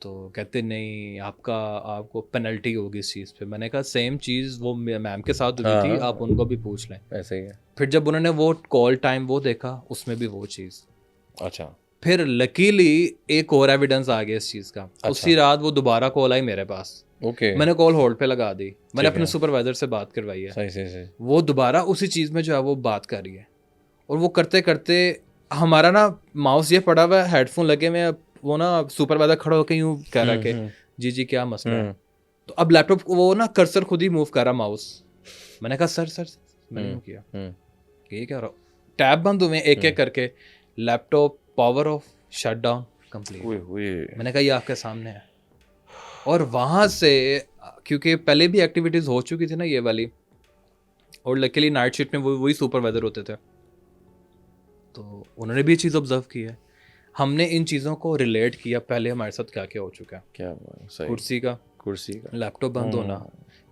तो कहते नहीं, आपको पेनल्टी होगी इस चीज़ पे। मैंने कहा सेम चीज़ वो मैम के साथ हुई थी, हाँ, आप उनको भी पूछ लें। ऐसे ही है। फिर जब उन्होंने वो कॉल टाइम वो देखा, उसमें भी वो चीज़। अच्छा, फिर लकीली एक और एविडेंस आ गया इस चीज़ का। उसी रात वो दोबारा कॉल आई मेरे पास, ओके, मैंने कॉल होल्ड पे लगा दी, मैंने ठीक अपने है। सुपरवाइजर से बात करवाई है। सही सही सही। वो दोबारा उसी चीज़ में जो है वो बात कर रही है, और वो करते करते हमारा ना माउस ये पड़ा हुआ है, हेडफोन लगे हुए हैं, वो ना सुपरवाइजर खड़ा होकर यूँ कह रहा है कि जी जी क्या मसला है। तो अब लैपटॉप वो ना कर्सर खुद ही मूव कर रहा माउस। मैंने कहा सर मैंने यूँ किया कि ये क्या रहा, टैब बंद हुए एक एक करके, laptop power of, shut down complete. मैंने कहा ये आपके सामने है। और वहाँ से क्योंकि पहले भी एक्टिविटीज़ हो चुकी थी ना ये वाली, और लकीली नाइट शिफ्ट में वही सुपरवाइजर होते थे, तो उन्होंने भी ये चीज़ ऑब्जर्व की है। हमने इन चीज़ों को रिलेट किया पहले हमारे साथ क्या क्या हो चुका है। क्या बात है, सही। कुर्सी का लैपटॉप बंद होना,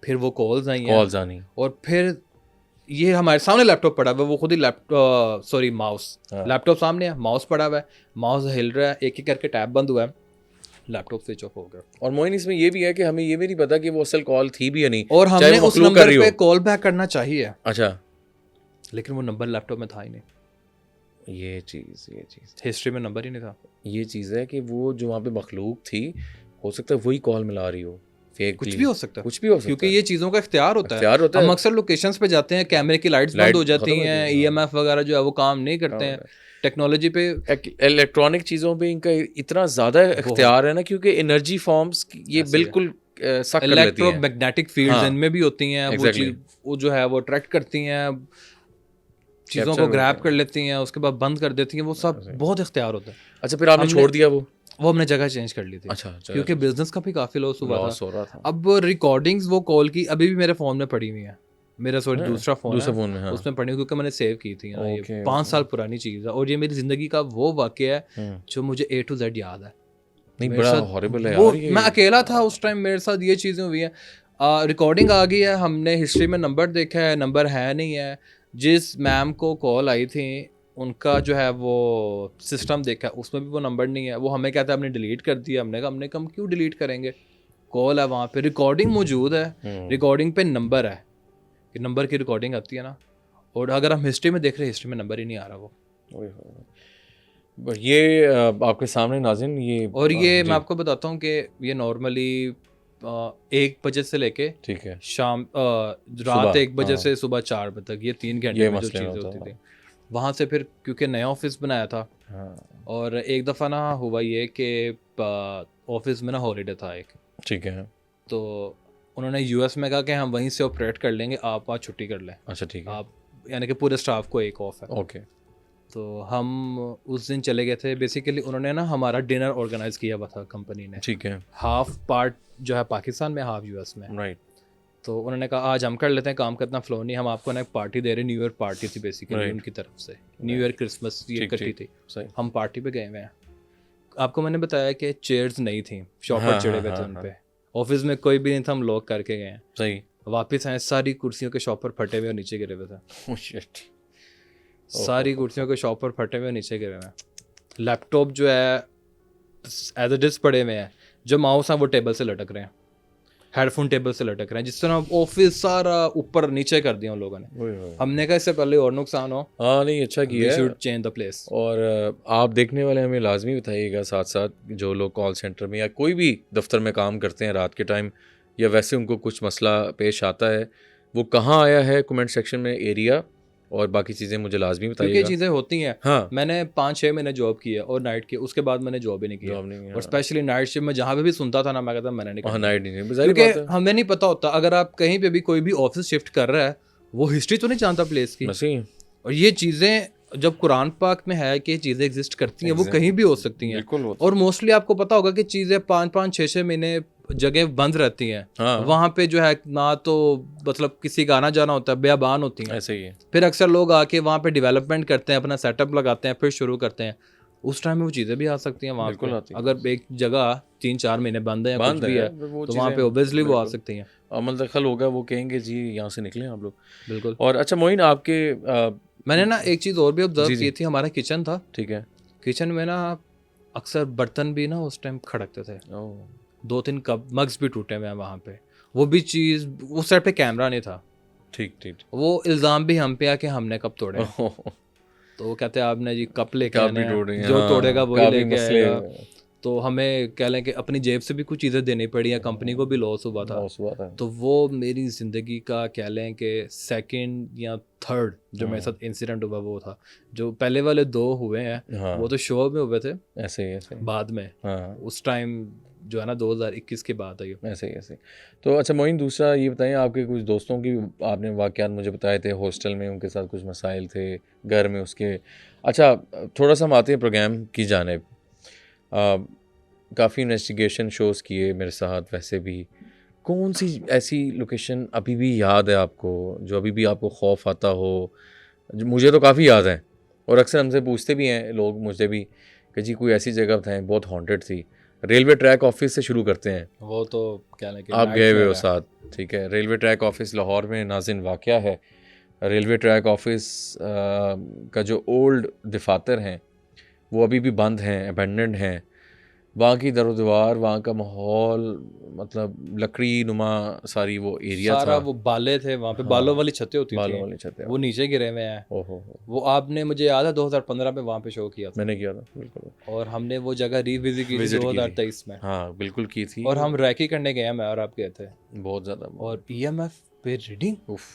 फिर वो कॉल्स आनी, और फिर ये हमारे सामने लैपटॉप पड़ा हुआ है, वो खुद ही माउस, लैपटॉप सामने है, माउस पड़ा हुआ है, माउस हिल रहा है, एक एक करके टैब बंद हुआ है, लैपटॉप स्विच ऑफ हो गया। और मोइन इसमें ये भी है कि हमें ये भी नहीं पता कि वो असल कॉल थी भी या नहीं, और हमने उस नंबर पे कॉल बैक करना चाहिए। अच्छा, लेकिन वो नंबर लैपटॉप में था ही नहीं। ये चीज़ हिस्ट्री में नंबर ही नहीं था। ये चीज़ है कि वो जो वहाँ पे मखलूक थी, हो सकता है वही कॉल मिला रही हो, कुछ भी हो सकता है, क्योंकि ये चीज़ों का इख्तियार होता है। हम अक्सर लोकेशंस पे जाते हैं, कैमरे की लाइट्स बंद हो जाती हैं, EMF वगैरह जो है वो काम नहीं करते हैं। टेक्नोलॉजी पे, इलेक्ट्रॉनिक चीज़ों पे इनका इतना ज़्यादा इख्तियार है ना, क्योंकि एनर्जी फॉर्म्स ये बिल्कुल सक कर लेती हैं। इलेक्ट्रोमैग्नेटिक फील्ड्स इनमें भी होती हैं, वो जो है वो अट्रैक्ट करती हैं, चीज़ों को ग्रैब कर लेती हैं, उसके बाद बंद कर देती हैं, वो सब बहुत इख्तियार होता है। अच्छा, फिर आपने छोड़ दिया वो हमने जगह चेंज कर ली थी। अच्छा, क्योंकि बिजनेस का भी काफ़ी लॉस हो रहा था। अब रिकॉर्डिंग्स वो कॉल की अभी भी मेरे फ़ोन में पड़ी हुई है, मेरा दूसरा फ़ोन है, उसमें पड़ी हुई, क्योंकि मैंने सेव की थी। ये 5 साल पुरानी चीज़ है, और ये मेरी ज़िंदगी का वो वाक़या है जो मुझे A to Z याद है। नहीं, बड़ा हॉरिबल है वो मैं अकेला था उस टाइम, मेरे साथ ये चीज़ें हुई हैं। रिकॉर्डिंग आ गई है, हमने हिस्ट्री में नंबर देखा है, नंबर है नहीं है। जिस मैम को कॉल आई थी उनका जो है वो सिस्टम देखा, उसमें भी वो नंबर नहीं है। वो हमें कहता है हमने डिलीट कर दिया। हमने कहा हम क्यों डिलीट करेंगे, कॉल है वहाँ पे, रिकॉर्डिंग मौजूद है, रिकॉर्डिंग पे नंबर है, कि नंबर की रिकॉर्डिंग आती है ना। और अगर हम हिस्ट्री में देख रहे हैं, हिस्ट्री में नंबर ही नहीं आ रहा वो। ये आपके सामने नाज़रीन, ये और ये मैं आपको बताता हूँ कि ये नॉर्मली 1 बजे से लेके, ठीक है, शाम रात 1 बजे से सुबह 4 बजे तक, ये 3 घंटे में जो चीज़ें होती थी। वहाँ से फिर क्योंकि नया ऑफिस बनाया था, और एक दफ़ा ना हुआ ये कि ऑफिस में ना हॉलीडे था एक, ठीक है, तो उन्होंने US में कहा कि हम वहीं से ऑपरेट कर लेंगे, आप वहाँ छुट्टी कर लें। अच्छा, ठीक है, आप यानी कि पूरे स्टाफ को एक ऑफ है। ओके, तो हम उस दिन चले गए थे। बेसिकली उन्होंने ना हमारा डिनर ऑर्गेनाइज किया हुआ था कंपनी ने, ठीक है, हाफ पार्ट जो है पाकिस्तान में, हाफ US में, राइट। तो उन्होंने कहा आज हम कर लेते हैं, काम का इतना फ्लो नहीं, हम आपको ना एक पार्टी दे रहे हैं। न्यू ईयर पार्टी थी बेसिकली उनकी तरफ से, न्यू ईयर क्रिसमस ये इकट्ठी थी। हम पार्टी पे गए हुए हैं। आपको मैंने बताया कि चेयर्स नहीं थी, शॉपर चढ़े हुए थे उन पे, ऑफिस में कोई भी नहीं था, हम लॉक करके गए हैं। सही, वापस आए, सारी कुर्सियों के शॉपर फटे हुए और नीचे गिरे हुए थे। सारी कुर्सियों के शॉपर फटे हुए नीचे गिरे हुए हैं। लैपटॉप जो है एज इट इज पड़े हुए हैं, जो माउस हैं वो टेबल से लटक रहे हैं, हेडफोन टेबल से लटक रहे हैं, जिस तरह ऑफिस सारा ऊपर नीचे कर दिया उन लोगों ने। हमने कहा इससे पहले और नुकसान हो। हाँ, नहीं, अच्छा किया है, शुड चेंज द प्लेस। और आप देखने वाले हमें लाजमी बताइएगा, साथ साथ जो लोग कॉल सेंटर में या कोई भी दफ्तर में काम करते हैं रात के टाइम, या वैसे उनको कुछ मसला पेश आता है, वो कहाँ आया है कमेंट सेक्शन में, एरिया और बाकी चीज़ें मुझे लाजमी बताइएगा, क्योंकि चीज़ें होती हैं। हाँ, मैंने 5-6 महीने जॉब की है, और नाइट की, उसके बाद मैंने जॉब ही नहीं किया। और स्पेशली नाइट शिफ्ट में जहाँ पे भी सुनता था ना, मैं कहता मैंने नहीं, नाइट नहीं, क्योंकि हमें नहीं पता होता। अगर आप कहीं पे भी कोई भी ऑफिस शिफ्ट कर रहा है, वो हिस्ट्री तो नहीं जानता प्लेस की। और ये चीज़ें जब कुरान पाक में है कि चीज़ें एग्जिस्ट करती हैं, वो कहीं भी हो सकती हैं। और मोस्टली आपको पता होगा कि चीज़ें 5-5, 6-6 महीने जगह बंद रहती हैं। हाँ। वहाँ पे जो है ना तो मतलब किसी का आना जाना होता है, बेअबान होती हैं। ऐसे ही है। फिर अक्सर लोग आके वहाँ पे डेवलपमेंट करते हैं, अपना सेटअप लगाते हैं, फिर शुरू करते हैं। उस टाइम में वो चीज़ें भी आ सकती हैं वहाँ बिल्कुल पे। आती हैं। अगर एक जगह 3-4 महीने बंद है या कुछ बंद भी है है वो तो वहाँ पे चीज़ें ऑब्वियसली वो आ बिल्कुल सकती हैं। अमल दखल होगा, वो कहेंगे जी यहाँ से निकलें आप लोग। बिल्कुल। और अच्छा मोइन आपके मैंने ना एक चीज़ और भी ऑब्जर्व जी, की जी। थी, हमारा किचन था, ठीक है। किचन में ना अक्सर बर्तन भी ना उस टाइम खड़कते थे, ओह 2-3 कप मग्स भी टूटे हुए हैं वहाँ पे। वो भी चीज़, उस साइड पे कैमरा नहीं था, ठीक ठीक। वो इल्ज़ाम भी हम पे आ कि हमने कप तोड़े हैं। ओह तो वो कहते हैं आपने जी कप लेके आने काफ़ी हैं, टूट रही हैं, जो तोड़ेगा हाँ, वही काफ़ी लेके मसले आएगा। तो हमें कह लें कि अपनी जेब से भी कुछ चीज़ें देनी पड़ी या कंपनी को भी लॉस हुआ था। लॉस हुआ था। तो वो मेरी ज़िंदगी का कह लें कि सेकंड या थर्ड जो मेरे साथ इंसिडेंट हुआ वो था। जो पहले वाले 2 हुए हैं हाँ, वो तो शो में हुए थे ऐसे ही ऐसे ही। बाद में, हाँ, उस टाइम जो है ना 2021 के बाद आई। ऐसे ही ऐसे ही। तो अच्छा मोइन दूसरा ये बताइए, आपके कुछ दोस्तों की आपने वाक़यात मुझे बताए थे, हॉस्टल में उनके साथ कुछ मसाइल थे, घर में उसके। अच्छा थोड़ा-सा हम आते हैं प्रोग्राम की जानिब। काफ़ी इन्वेस्टिगेशन शोज़ किए मेरे साथ वैसे भी। कौन सी ऐसी लोकेशन अभी भी याद है आपको, जो अभी भी आपको खौफ आता हो? जो मुझे तो काफ़ी याद है, और अक्सर हमसे पूछते भी हैं लोग मुझसे भी कि जी कोई ऐसी जगह बताएँ बहुत हॉन्टेड थी। रेलवे ट्रैक ऑफिस से शुरू करते हैं। वो तो कह लें कि आप गए हुए हो नाइटमेयर है। साथ, ठीक है। रेलवे ट्रैक ऑफिस लाहौर में नाज़िन वाक़या है। रेलवे ट्रैक ऑफिस का जो ओल्ड दफातर हैं वो अभी भी बंद हैं, अबैंडन्ड हैं। वहाँ की दरो-दीवार, वहाँ का माहौल, मतलब लकड़ी नुमा सारी वो एरिया सारा था। वो बाले थे वहाँ पे, हाँ, बालों वाली छतें होती बालों थी, वाली छतें। वो नीचे गिरे हुए हैं। ओहो हो! वो आपने, मुझे याद है 2015 में वहाँ पे शो किया था मैंने किया था, बिल्कुल। और हमने वो जगह रिविजिट की थी विज़िट की थी। 2023 में। हाँ, बिल्कुल की थी। और हम रैकी करने गए हैं, मैं और आप गए थे। बहुत ज़्यादा। और ईएमएफ पे रीडिंग, उफ़!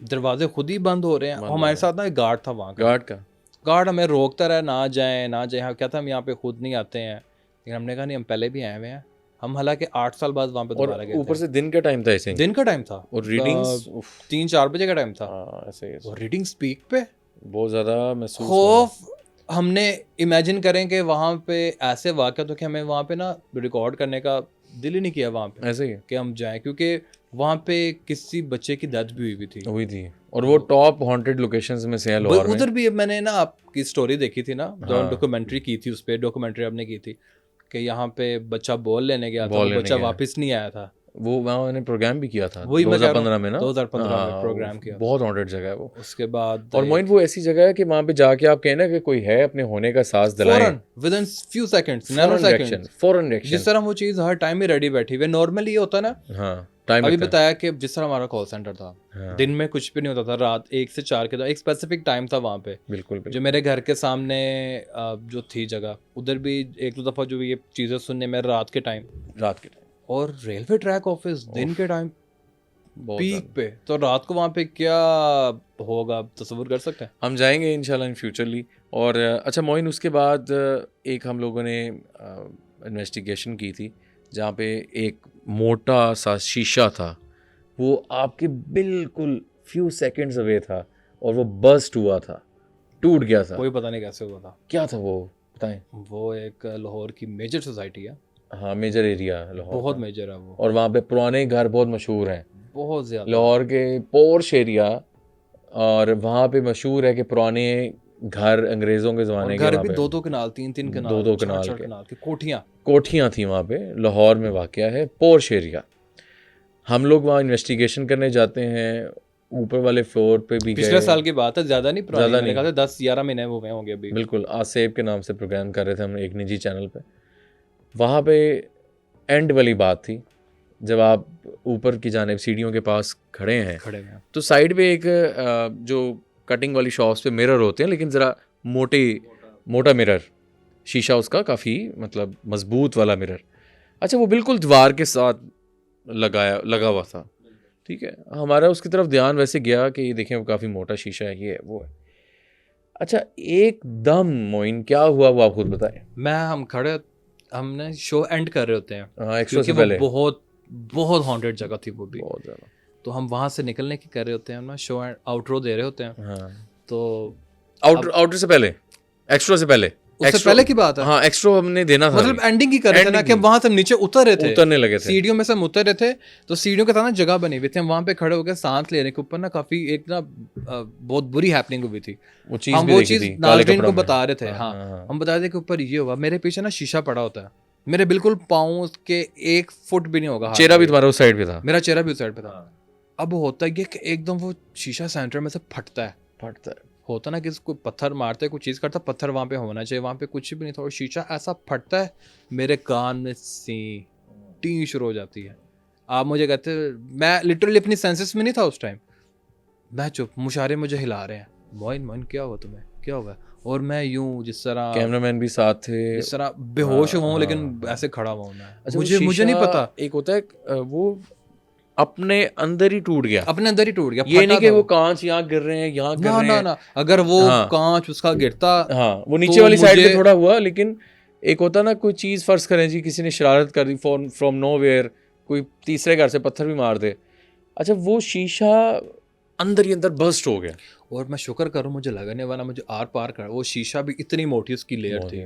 दरवाजे खुद ही बंद हो रहे हैं। बंद और हो हमारे रहे साथ ना एक गार्ड था वहाँ का, गार्ड का? गार्ड हमें रोकता रहा, ना जाए ना जाए। हम क्या था, हम यहाँ पे खुद नहीं आते हैं, लेकिन हमने कहा नहीं, हम पहले भी आए हुए हैं। हम हालांकि 8 साल बाद वहाँ पे और दोबारा गए ऊपर थे। से दिन का टाइम था ऐसे ही। दिन का टाइम था और रीडिंग्स उफ़! 3-4 बजे का टाइम था हाँ, ऐसे ही ऐसे। और रीडिंग्स पीक पे। बहुत ज़्यादा महसूस हुआ। खौफ, हमने इमेजिन करें कि वहाँ पे ऐसे वाक़या तो कि हमें वहाँ पे ना रिकॉर्ड करने का दिल ही नहीं किया वहाँ पे ऐसे ही कि हम जाएं, क्योंकि वहाँ पे किसी बच्चे की डेथ भी हुई थी। हुई थी, और वो टॉप हॉन्टेड लोकेशंस में से है लाहौर में। उधर भी मैंने ना आपकी स्टोरी देखी थी ना, हाँ। डॉक्यूमेंट्री की थी, उस पर डॉक्यूमेंट्री आपने की थी कि यहाँ पे बच्चा बॉल लेने गया था, बॉल वो लेने बच्चा गया। वापस नहीं आया था। वो वहाँ मैंने प्रोग्राम भी किया था वही मैं कह रहा हूँ, 2015 में ना। 2015 में हाँ, प्रोग्राम वो किया था। बहुत हॉन्टेड जगह है वो। उसके बाद और मोइन वो ऐसी जगह है कि वहाँ पे जाके आप कहें ना कि कोई है, अपने होने का एहसास दिलाएं। फौरन with in few seconds, nano second, फौरन रिएक्शन। जिस तरह वो चीज़ हर टाइम में रेडी बैठी हुई है। नॉर्मली ये होता है ना, हाँ, टाइम अभी लगता है। बताया कि जिस तरह हमारा कॉल सेंटर था, हाँ, दिन में कुछ भी नहीं होता था, रात 1 से 4 के दौरान एक स्पेसिफिक टाइम था वहाँ पे। बिल्कुल जो बिल्कुल। मेरे घर के सामने जो थी जगह, उधर भी 1-2 दफ़ा जो ये चीज़ें सुनने में रात के टाइम, रात के टाइम और रेलवे ट्रैक ऑफिस दिन के टाइम बहुत पीक ज़्यादा। पे, तो रात को वहाँ पे क्या होगा आप तस्वीर कर सकते हैं? हम जाएंगे इंशाल्लाह इन फ्यूचरली। और अच्छा मोइन उसके बाद एक हम लोगों ने इन्वेस्टिगेशन की थी जहाँ पे एक मोटा सा शीशा था, वो आपके बिल्कुल फ्यू सेकंड्स अवे था और वो बस्ट हुआ था, टूट गया था। कोई पता नहीं कैसे हुआ था। क्या था वो, बताएं। वो एक लाहौर की मेजर सोसाइटी है, हाँ, मेजर एरिया लाहौर बहुत का। मेजर है वो, और वहाँ पे पुराने घर बहुत मशहूर हैं, बहुत ज़्यादा। लाहौर के पोर्श एरिया। और वहाँ पे मशहूर है कि पुराने घर अंग्रेज़ों के और ज़माने के घर वहाँ भी पे 2-2 कनाल, 3-3 कनाल, 2-2 4-4 कनाल के कनाल की कोठियाँ। कोठियाँ थी वहाँ पे। लाहौर में वाक़या है, पोर्श एरिया। हम लोग वहाँ इन्वेस्टिगेशन करने जाते हैं, ऊपर वाले फ्लोर पे भी पिछले गए। साल की बात है, ज़्यादा नहीं पुरानी, ज़्यादा मेरे नहीं। ख्याल से 10-11 महीने हुए होंगे अभी। बिल्कुल, आसेब के नाम से प्रोग्राम कर रहे थे हम एक निजी चैनल पे। वहाँ पे एंड वाली बात थी, जब आप ऊपर की जानिब सीढ़ियों के पास खड़े हैं खड़े हुए हैं। तो साइड पे एक जो कटिंग वाली शॉप्स पे मिरर होते हैं, लेकिन ज़रा मोटा मिरर, शीशा उसका काफ़ी मतलब मजबूत वाला मिरर। अच्छा, वो बिल्कुल दीवार के साथ लगा हुआ था, ठीक है। हमारा उसकी तरफ ध्यान वैसे गया कि ये देखें वो काफ़ी मोटा शीशा है, ये है वो है। अच्छा, एकदम मोइन क्या हुआ वो आप खुद बताएं। हम खड़े, हमने शो एंड कर रहे होते हैं, हाँ, एक्स्ट्रा क्योंकि से वो पहले बहुत बहुत हॉन्टेड जगह थी वो भी। बहुत ज़्यादा। तो हम वहाँ से निकलने की कर रहे होते हैं ना, शो आउटरो दे रहे होते हैं। हाँ, तो आउटर से पहले, एक्स्ट्रा से पहले। उससे extra- पहले की बात है। हाँ एक्स्ट्रा हमने देना था, मतलब एंडिंग की कर रहे थे ना Ending कि की। वहां से हम नीचे उतर रहे थे, उतरने लगे थे। सीढ़ियों में से हम उतर रहे थे, तो सीढ़ियों के साथ ना जगह बनी हुई थी, हम वहां पे खड़े होकर सांस लेने के ऊपर ना काफी एक ना बहुत बुरी हैपनिंग हुई थी। वो चीज हम भी वो देखी चीज थी काले नाज़रीन कपड़ों को में। बता रहे थे। हाँ, हाँ हाँ। हम बता रहे थे कि ऊपर ये हुआ, मेरे पीछे ना शीशा पड़ा होता है, मेरे बिल्कुल पाँव के 1 फुट भी नहीं होगा हाथ चेहरा का भी ये। तुम्हारा उस साइड पे था। मेरा चेहरा भी उस साइड पे था। अब होता है ये कि एकदम वो शीशा सेंटर में से फटता है, फटता है। होता ना कि कोई पत्थर मारता है, कोई चीज़ करता है, पत्थर वहाँ पे होना चाहिए, वहाँ पे कुछ भी नहीं था, और शीशा ऐसा फटता है, मेरे कान में टी शुरू हो जाती है। आप मुझे कहते, मैं लिटरली अपनी सेंसेस में नहीं था उस टाइम, मैं चुप, मुशारे मुझे हिला रहे हैं, मोइन मोइन क्या हुआ तुम्हें, क्या हुआ, और मैं यूं जिस तरह कैमरामैन भी साथ थे। जिस तरह बेहोश हुआ हूँ, हाँ, लेकिन हाँ। ऐसे खड़ा हुआ हूँ मैं। अच्छा, वो मुझे नहीं शीशा पता, एक होता है वो अपने अंदर ही टूट गया, अपने अंदर ही टूट गया, ये फटा नहीं कि था वो कांच यहाँ गिर रहे हैं, यहाँ गिर ना रहे ना हैं। ना, अगर वो हाँ। कांच उसका गिरता, हाँ वो नीचे तो वाली साइड पे मुझे- थोड़ा हुआ, लेकिन एक होता ना कोई चीज़ फर्ज करें जी, किसी ने शरारत कर दी फ्रॉम नोवेयर, कोई तीसरे घर से पत्थर भी मार दे, अच्छा वो शीशा अंदर ही अंदर बर्स्ट हो गया। और मैं शुक्र करूँ मुझे लगा नहीं, वरना मुझे आर पार कर, वो शीशा भी इतनी मोटी उसकी लेयर थी,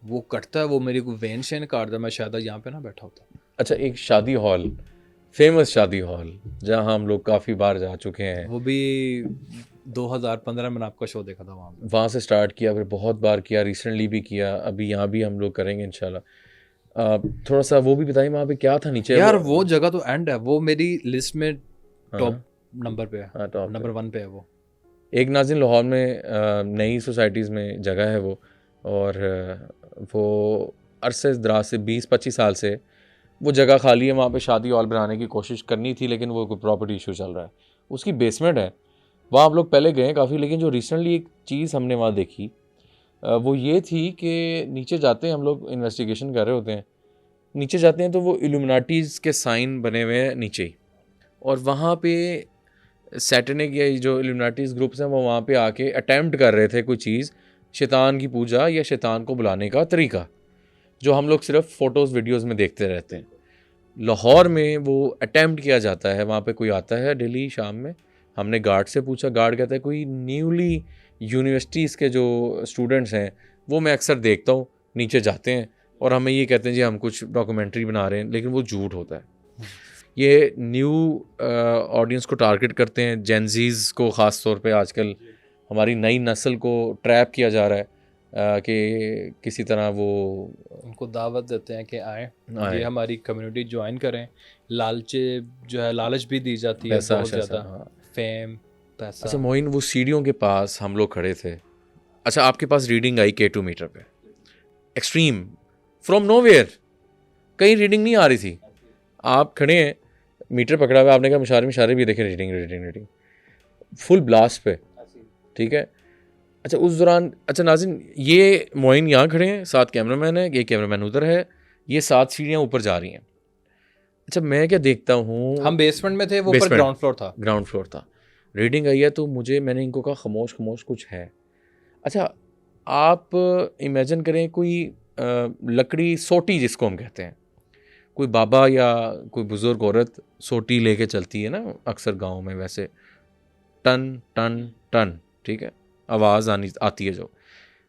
वो कटता है, वो मेरी को वेन शेन काट दे, मैं शायद यहाँ पे ना बैठा होता। अच्छा, एक शादी हॉल, फेमस शादी हॉल जहाँ हम लोग काफ़ी बार जा चुके हैं, वो भी 2015 में आपका शो देखा था वहाँ पे। वहाँ से स्टार्ट किया, फिर बहुत बार किया, रिसेंटली भी किया, अभी यहाँ भी हम लोग करेंगे इंशाल्लाह। थोड़ा सा वो भी बताइए वहाँ पे क्या था नीचे। यार वो जगह तो एंड है, वो मेरी लिस्ट में टॉप नंबर पे है, हाँ, टॉप नंबर 1 पे है वो। एक नाज़िन लाहौर में नई सोसाइटीज़ में जगह है वो, और वो अरसे दराज से 20-25 साल से वो जगह खाली है, वहाँ पे शादी हॉल बनाने की कोशिश करनी थी, लेकिन वो कोई प्रॉपर्टी इशू चल रहा है, उसकी बेसमेंट है वहाँ आप लोग पहले गए काफ़ी, लेकिन जो रिसेंटली एक चीज़ हमने वहाँ देखी वो ये थी कि नीचे जाते हैं हम लोग, इन्वेस्टिगेशन कर रहे होते हैं, नीचे जाते हैं तो वो इल्यूमिनाटीज़ के साइन बने हुए हैं नीचे ही, और वहाँ पे सैटेनिक या जो इल्यूमिनाटीज़ ग्रुप्स हैं वो वहाँ पे आके अटैम्प्ट कर रहे थे कोई चीज़, शैतान की पूजा या शैतान को बुलाने का तरीका, जो हम लोग सिर्फ फ़ोटोज़ वीडियोज़ में देखते रहते हैं। लाहौर में वो अटैम्प्ट किया जाता है, वहाँ पे कोई आता है डेली शाम में, हमने गार्ड से पूछा, गार्ड कहता है कोई न्यूली यूनिवर्सिटीज़ के जो स्टूडेंट्स हैं वो मैं अक्सर देखता हूँ नीचे जाते हैं और हमें ये कहते हैं जी हम कुछ डॉक्यूमेंट्री बना रहे हैं, लेकिन वो झूठ होता है। ये न्यू ऑडियंस को टारगेट करते हैं, जेनजीज़ को ख़ास तौर पे आजकल हमारी नई नस्ल को ट्रैप किया जा रहा है कि किसी तरह वो उनको दावत देते हैं कि आए, ये हमारी कम्युनिटी ज्वाइन करें, लालच जो है, लालच भी दी जाती है बहुत ज़्यादा, फेम, पैसा। अच्छा मोइन, वो सीढ़ियों के पास हम लोग खड़े थे, अच्छा आपके पास रीडिंग आई K2 मीटर पे, एक्सट्रीम फ्रॉम नोवेयर, कहीं रीडिंग नहीं आ रही थी, आप खड़े हैं, मीटर पकड़ा हुआ, आपने कहा मुशारे भी देखें, रीडिंग फुल ब्लास्ट पे, ठीक है। अच्छा उस दौरान, अच्छा नाज़िन ये मोइन यहाँ खड़े हैं, 7 कैमरामैन है, एक कैमरामैन उधर है, ये 7 सीढ़ियाँ ऊपर जा रही हैं। अच्छा मैं क्या देखता हूँ, हम बेसमेंट में थे, वो ऊपर ग्राउंड फ्लोर था, रीडिंग आई है तो मैंने इनको कहा खामोश कुछ है। अच्छा आप इमेजिन करें कोई लकड़ी सोटी जिसको हम कहते हैं, कोई बाबा या कोई बुज़ुर्ग औरत सोटी लेके चलती है ना अक्सर गाँव में, वैसे टन टन टन, ठीक है, आवाज़ आती है जो,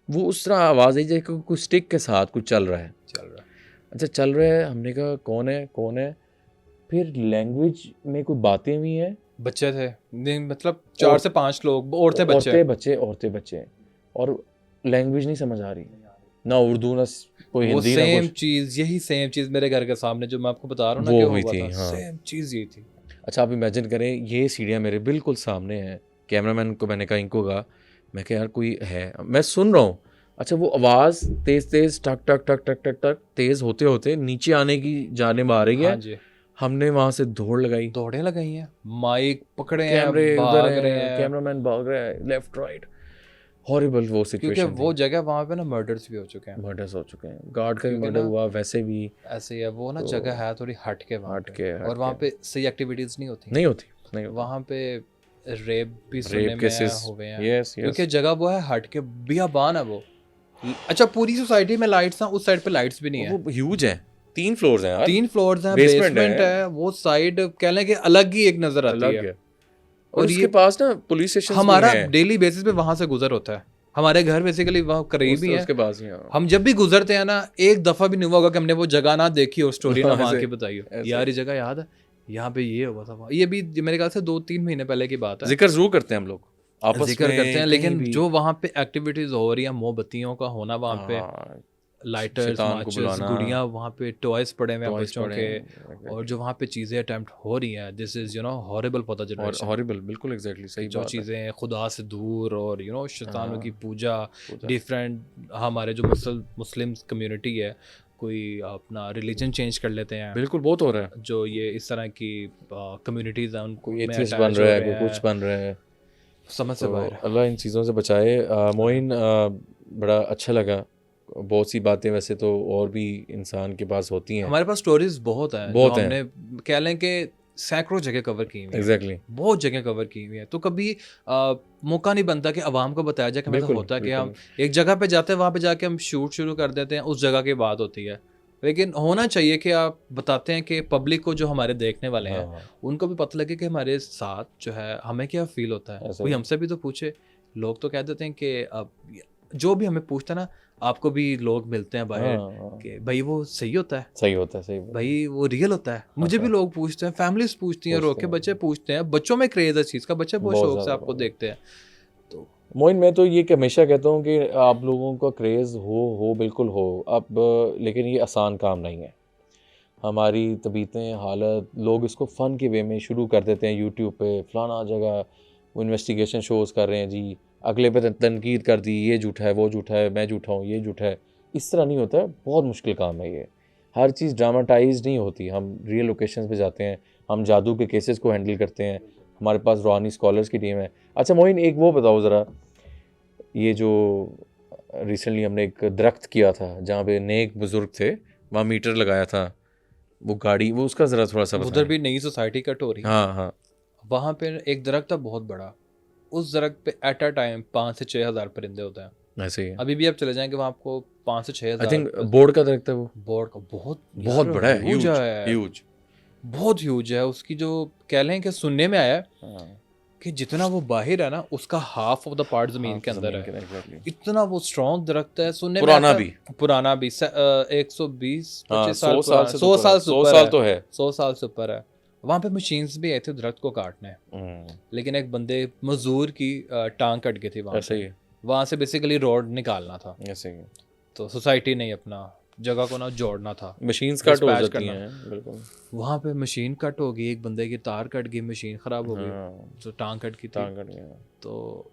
वो उस तरह आवाज़ है जैसे कोई स्टिक के साथ कुछ चल रहा है। अच्छा चल रहा है, हमने कहा कौन है, फिर लैंग्वेज में कोई बातें हुई हैं, बच्चे थे, मतलब 4 से 5 लोग, औरतें बच्चे, और लैंग्वेज नहीं समझ आ रही, ना उर्दू ना कोई हिंदी, ना कुछ। यही सेम चीज़ मेरे घर के सामने जो मैं आपको बता रहा हूँ ना वो कि हुई थी, हाँ। सेम चीज़ यही थी। अच्छा आप इमेजिन करें, ये सीढ़ियाँ मेरे बिल्कुल सामने हैं, कैमरामैन को मैंने कहा, इनको कहा, मैं कहा यार कोई है, मैं सुन रहा हूँ। अच्छा वो आवाज़ तेज़ टक टक टक टक टक टक तेज़ होते नीचे आने की जानिब आ रही है। हाँ जी। हमने वहाँ से दौड़ें लगाई हैं, माइक पकड़े हैं, कैमरे भाग उधर रहे हैं, हैं, कैमरामैन भाग रहा है लेफ्ट राइट, हॉरिबल वो सिचुएशन, क्योंकि वो जगह वहाँ पे ना मर्डर्स भी हो चुके हैं, मर्डर्स हो चुके हैं, गार्ड का भी मर्डर हुआ, वैसे भी ऐसे ही है वो ना, जगह है थोड़ी हट के वहाँ पे, हट और वहाँ पे सही एक्टिविटीज़ नहीं होती वहाँ पे, रेप भी सुनने में हुए हैं, क्योंकि जगह वो है हट के, बियाबान है वो। अच्छा पूरी सोसाइटी में लाइट्स हैं, उस साइड पे लाइट्स भी नहीं है, वो ह्यूज है, 3 फ्लोर्स हैं यार, 3 फ्लोर्स हैं, बेसमेंट है, वो साइड कह लें कि अलग ही एक नजर आती है। और उसके पास ना पुलिस स्टेशन हमारा डेली बेसिस पे वहां से गुजर होता है, हमारे घर बेसिकली वहाँ करीब ही है, उसके पास ही, हाँ। हम जब भी गुजरते हैं ना, एक दफ़ा भी नहीं हुआ होगा कि हमने वो जगह ना देखी और स्टोरी ना वहाँ की बताई हो, यार ये जगह याद है, यहाँ पे ये हुआ था। ये भी मेरे ख्याल से 2-3 महीने पहले की बात है। जिक्र जरूर करते हैं हम लोग आपस जिक्र में, करते हैं, कहीं लेकिन भी। जो वहाँ पे एक्टिविटीज हो रही हैं, मोमबत्तियों का होना वहाँ पे, हाँ, लाइटर्स, शैतान को माचिस, बुलाना, गुड़ियाँ, वहाँ पे टॉयज पड़े हुए हैं toys बच्चों पड़े के, हैं, और जो वहाँ पे चीज़ें अटेम्प्ट हो रही हैं, this is horrible for the और जनरेशन। हॉरिबल, बिल्कुल एग्जैक्टली सही जो बात है। चीज़ें खुदा से दूर और शैतानों की हाँ, पूजा, पूजा। डिफरेंट, हमारे जो मुस्लिम कम्युनिटी है, कोई अपना रिलीजन चेंज कर लेते हैं, बिल्कुल बहुत हो रहा है। जो ये इस तरह की कम्युनिटीज़ हैं उनको कोई में एथियस्ट attach बन रहा हो है, रहे कोई कुछ हैं, बन रहा है, समझ से तो बाहर। अल्लाह इन चीज़ों से बचाए। मोइन, बड़ा अच्छा लगा। बहुत सी बातें वैसे तो और भी इंसान के पास होती हैं, हमारे पास स्टोरीज बहुत हैं, जो बहुत हैं। हमने कह लें कि सैकड़ों जगह कवर की हुई हैं, एग्जैक्टली, बहुत जगह कवर की हुई है। तो कभी मौका नहीं बनता कि आवाम को बताया जाए कि मतलब बिल्कुल होता है कि बिल्कुल। हम एक जगह पे जाते हैं, वहाँ पे जाके हम शूट शुरू कर देते हैं, उस जगह की बात होती है। लेकिन होना चाहिए कि आप बताते हैं कि पब्लिक को, जो हमारे देखने वाले हैं, हाँ, उनको भी पता लगे कि हमारे साथ जो है हमें क्या फील होता है। ऐसा कोई ही। हमसे भी तो पूछे। लोग तो कह देते हैं कि अब जो भी हमें पूछता है ना, आपको भी लोग मिलते हैं बाहर हाँ, हाँ, कि भाई वो सही होता है, सही होता है, सही बात है। भाई वो रियल होता है। मुझे भी लोग पूछते हैं, फैमिलीज पूछती हैं, रो पूछते के हैं। बच्चे पूछते हैं, बच्चों में क्रेज है चीज़ का, बच्चे बहुत बहुत शौक से ज़्यादा, आपको बहुत देखते हैं। तो मोइन, मैं तो ये हमेशा कहता हूँ कि आप लोगों का क्रेज़ हो बिल्कुल हो, अब लेकिन ये आसान काम नहीं है। हमारी तबीयतें, हालत, लोग इसको फ़न के वे में शुरू कर देते हैं यूट्यूब पे, फ़लाना जगह वो इन्वेस्टिगेशन शोज़ कर रहे हैं जी, अगले पे तनकीद कर दी, ये झूठा है, वो झूठा है, मैं झूठा हूँ, ये झूठा है। इस तरह नहीं होता है, बहुत मुश्किल काम है ये। हर चीज़ ड्रामाटाइज नहीं होती। हम रियल लोकेशंस पे जाते हैं, हम जादू के केसेस को हैंडल करते हैं, हमारे पास रूहानी स्कॉलर्स की टीम है। अच्छा मोइन, एक वो बताओ ज़रा, ये जो रिसेंटली हमने एक दरख्त किया था जहाँ पे नेक बुज़ुर्ग थे, वहाँ मीटर लगाया था, वो गाड़ी, वो उसका ज़रा थोड़ा सा उधर बताएं। भी नई सोसाइटी कट हो रही है। हाँ हाँ, वहाँ पे एक दरख्त था बहुत बड़ा, उस दरख्त पे एट अ टाइम 5 से 6 हज़ार परिंदे होते हैं। ऐसे ही है। अभी भी आप चले जाएंगे वहाँ आपको 5 से 6 आई हज़ार थिंक बोर्ड का दरख्त है वो, बोर्ड का, बहुत बहुत यार बड़ा है, ह्यूज ह्यूज है, ह्यूज। बहुत ह्यूज है। उसकी जो कह लें कि सुनने में आया है हाँ, कि जितना वो बाहर है ना, उसका हाफ ऑफ द पार्ट ज़मीन के अंदर है। एग्जैक्टली। इतना वो स्ट्रॉन्ग दरख्त है। सुनने में पुराना आता भी, है, पुराना भी 120-25 हाँ, साल 100 साल से 100 साल से 100 ऊपर साल है, तो है। 100 साल से ऊपर है। वहाँ पे मशीन्स भी आए थे दरख्त को काटने, लेकिन एक बंदे मजदूर की टांग कट गई थी वहाँ ऐसे पे। ही है, वहाँ से बेसिकली रोड निकालना था, ऐसे ही है। तो सोसाइटी ने अपना जगह को ना जोड़ना था, मशीन्स कट हो dispatch जाती करना। हैं, बिल्कुल। वहाँ पे मशीन कट हो गई, एक बंदे की तार कट गई, मशीन ख़राब हो गई, हाँ, तो टांग कट की थी। टांग कट गया। तो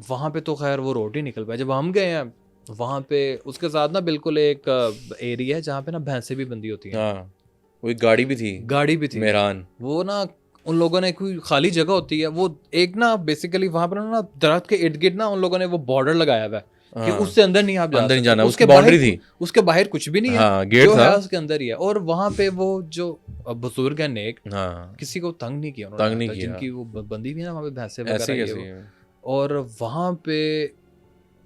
वहाँ पे तो खैर वो रोड ही निकल पाया। जब हम गए हैं वहाँ पे, उसके साथ ना बिल्कुल एक एरिया है जहाँ पे ना भैंसें भी बंदी होती हैं, हाँ, वो एक गाड़ी भी थी, गाड़ी भी थी। मेहरान। वो ना उन लोगों ने, कोई खाली जगह होती है, वो एक ना बेसिकली वहाँ पर ना दरख्त के इर्द गिर्द ना उन लोगों ने वो बॉर्डर लगाया हुआ है कि हाँ, उससे अंदर नहीं आप जा अंदर नहीं सकते। जाना, उसके उसकी बाउंड्री थी। उसके बाहर कुछ भी नहीं है, हाँ, गेट जो था। है उसके अंदर ही है। और वहाँ पे वो जो बुजुर्ग है नेक, हाँ, किसी को तंग नहीं किया तंग उन्होंने, नहीं आज तक, किया। जिनकी वो बंदी भी है ना वहाँ पे भैंसे ऐसे वगैरह ही ये ऐसे वो। ही है। और वहाँ पे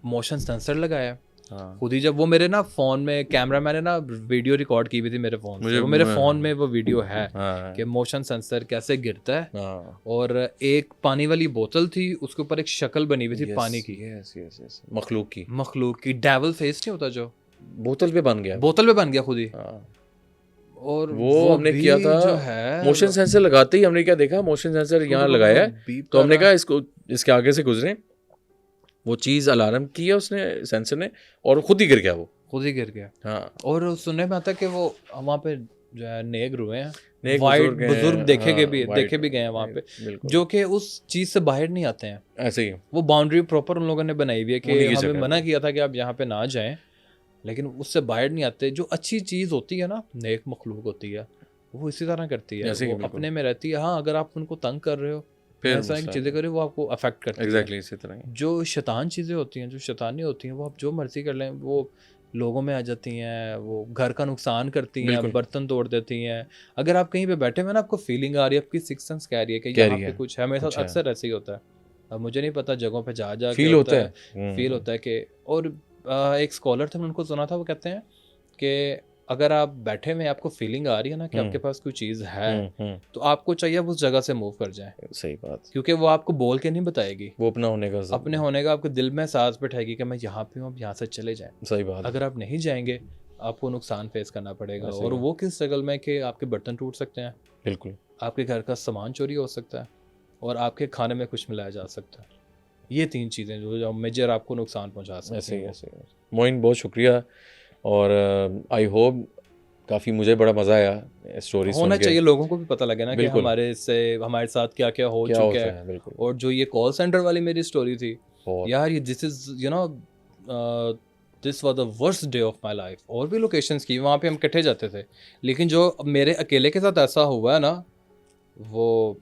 मोशन सेंसर लगाया है। हाँ, खुद ही जब वो मेरे ना फ़ोन में, कैमरा मैंने ना वीडियो रिकॉर्ड की हुई थी मेरे फ़ोन से, वो मेरे फ़ोन में वो वीडियो है हाँ, कि मोशन सेंसर कैसे गिरता है। हाँ, और एक पानी वाली बोतल थी, उसके ऊपर एक शक्ल बनी हुई थी पानी की, यस यस यस, मखलूक की, मखलूक की, डेविल फेस नहीं होता जो, बोतल पे बन गया। बोतल पे बन गया खुद ही। हाँ, और वो हमने भी किया था, जो है मोशन सेंसर लगाते ही हमने क्या देखा, मोशन सेंसर यहाँ लगाया है, बीप तो हमने कर कहा इसको, इसके आगे से गुजरे, वो चीज़ अलार्म की है उसने, सेंसर ने, और खुद ही गिर गया वो। खुद ही गिर गया। हाँ, और सुनने में आता कि वो वहाँ पे जो है नेक रुए हैं, नेक वाइट बुजुर्ग हैं, बुजुर्ग देखे हाँ, भी, वाइट, देखे भी गए हैं वहाँ पे, बिल्कुल, जो कि उस चीज़ से बाहर नहीं आते हैं। ऐसे ही वो बाउंड्री प्रॉपर उन लोगों ने बनाई हुई है कि उन्हीं की हमें जगह मना है। किया था कि आप यहाँ पे ना जाएं, लेकिन उससे बाहर नहीं आते। जो अच्छी चीज़ होती है ना, नेक मखलूक होती है, वो इसी तरह करती है, ऐसे ही वो बिल्कुल। अपने में रहती है। हाँ, अगर आप उनको तंग कर रहे हो, फिर ऐसा की चीज़ें कर रहे हो, वो आपको अफेक्ट करती है। एग्जैक्टली इसी तरह ही। जो शैतान चीज़ें होती हैं, जो शैतानी होती हैं, वो आप जो मर्जी कर लें, वो लोगों में आ जाती हैं, वो घर का नुकसान करती हैं, बिल्कुल। बर्तन तोड़ देती हैं। अगर आप कहीं पे बैठे हुए ना, आपको फीलिंग आ रही है, आपकी सिक्स सेंस कह रही है कि कह यहाँ रही पे है, कुछ है। मेरे कुछ साथ है। अक्सर ऐसे ही होता है। अब मुझे नहीं पता, जगहों पे जा के फील होता है। फील होता है कि, और एक स्कॉलर थे, मैंने उनको सुना था, वो कहते हैं कि अगर आप बैठे में आपको फीलिंग आ रही है ना कि आपके पास कोई चीज़ है, तो आपको चाहिए आप उस जगह से मूव कर जाएं, सही बात, क्योंकि वो आपको बोल के नहीं बताएगी, वो अपना होने का अपने होने का आपके दिल में सांस बैठाएगी कि मैं यहाँ पे हूँ, अब यहाँ से चले जाएं। सही बात है, अगर आप नहीं जाएंगे आपको नुकसान फेस करना पड़ेगा, ऐसे और ही। वो किस स्ट्रगल में कि आपके बर्तन टूट सकते हैं, बिल्कुल आपके घर का सामान चोरी हो सकता है, और आपके खाने में कुछ मिलाया जा सकता है। ये 3 चीज़ें जो मेजर आपको नुकसान पहुंचा सकती ऐसे ही हैं। ऐसे ही। मोइन बहुत शुक्रिया, और आई होप काफ़ी मुझे बड़ा मज़ा आया स्टोरी सुन होना के। चाहिए, लोगों को भी पता लगे ना कि बिल्कुल। हमारे साथ क्या क्या हो क्या चुका होता है। है, बिल्कुल और जो ये कॉल सेंटर वाली मेरी स्टोरी थी बहुत यार, ये this is you know this was the worst day of my life. और भी लोकेशंस की वहाँ पे हम इकट्ठे जाते थे, लेकिन जो मेरे अकेले के साथ ऐसा हुआ है ना, वो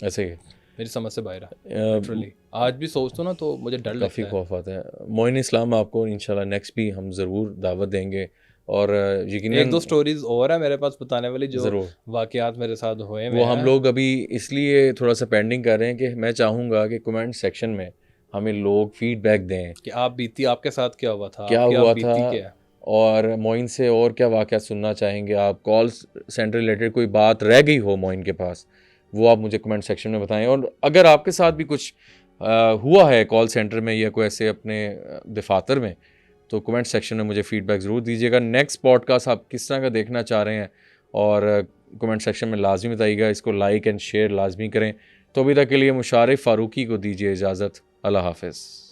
ऐसे ही। मेरी समझ से बाहर है लिटरली। आज भी सोचता हूँ ना तो मुझे डर लगता काफ़ी है। खौफ आता है। मोइन इस्लाम आपको इंशाल्लाह नेक्स्ट भी हम ज़रूर दावत देंगे, और यकीनन 1-2 स्टोरीज और है मेरे पास बताने वाली, जो ज़रूर वाकयात मेरे साथ हुए वो हम हैं। लोग अभी इसलिए थोड़ा सा पेंडिंग कर रहे हैं कि मैं चाहूँगा कि कमेंट सेक्शन में हमें लोग फीडबैक दें, कि आप बीती, आपके साथ क्या हुआ था, क्या आपकी हुआ आप बीती था, क्या है। और मोइन से और क्या वाक़या सुनना चाहेंगे आप। कॉल सेंटर रिलेटेड कोई बात रह गई हो मोइन के पास, वो आप मुझे कमेंट सेक्शन में बताएं। और अगर आपके साथ भी कुछ हुआ है कॉल सेंटर में या कोई ऐसे अपने दफातर में, तो कमेंट सेक्शन में मुझे फ़ीडबैक ज़रूर दीजिएगा। नेक्स्ट पॉडकास्ट आप किस तरह का देखना चाह रहे हैं, और कमेंट सेक्शन में लाजमी बताइएगा। इसको लाइक एंड शेयर लाजमी करें। तो अभी तक के लिए मुशारिफ फ़ारूकी को दीजिए इजाज़त। अल्लाह हाफ़िज़।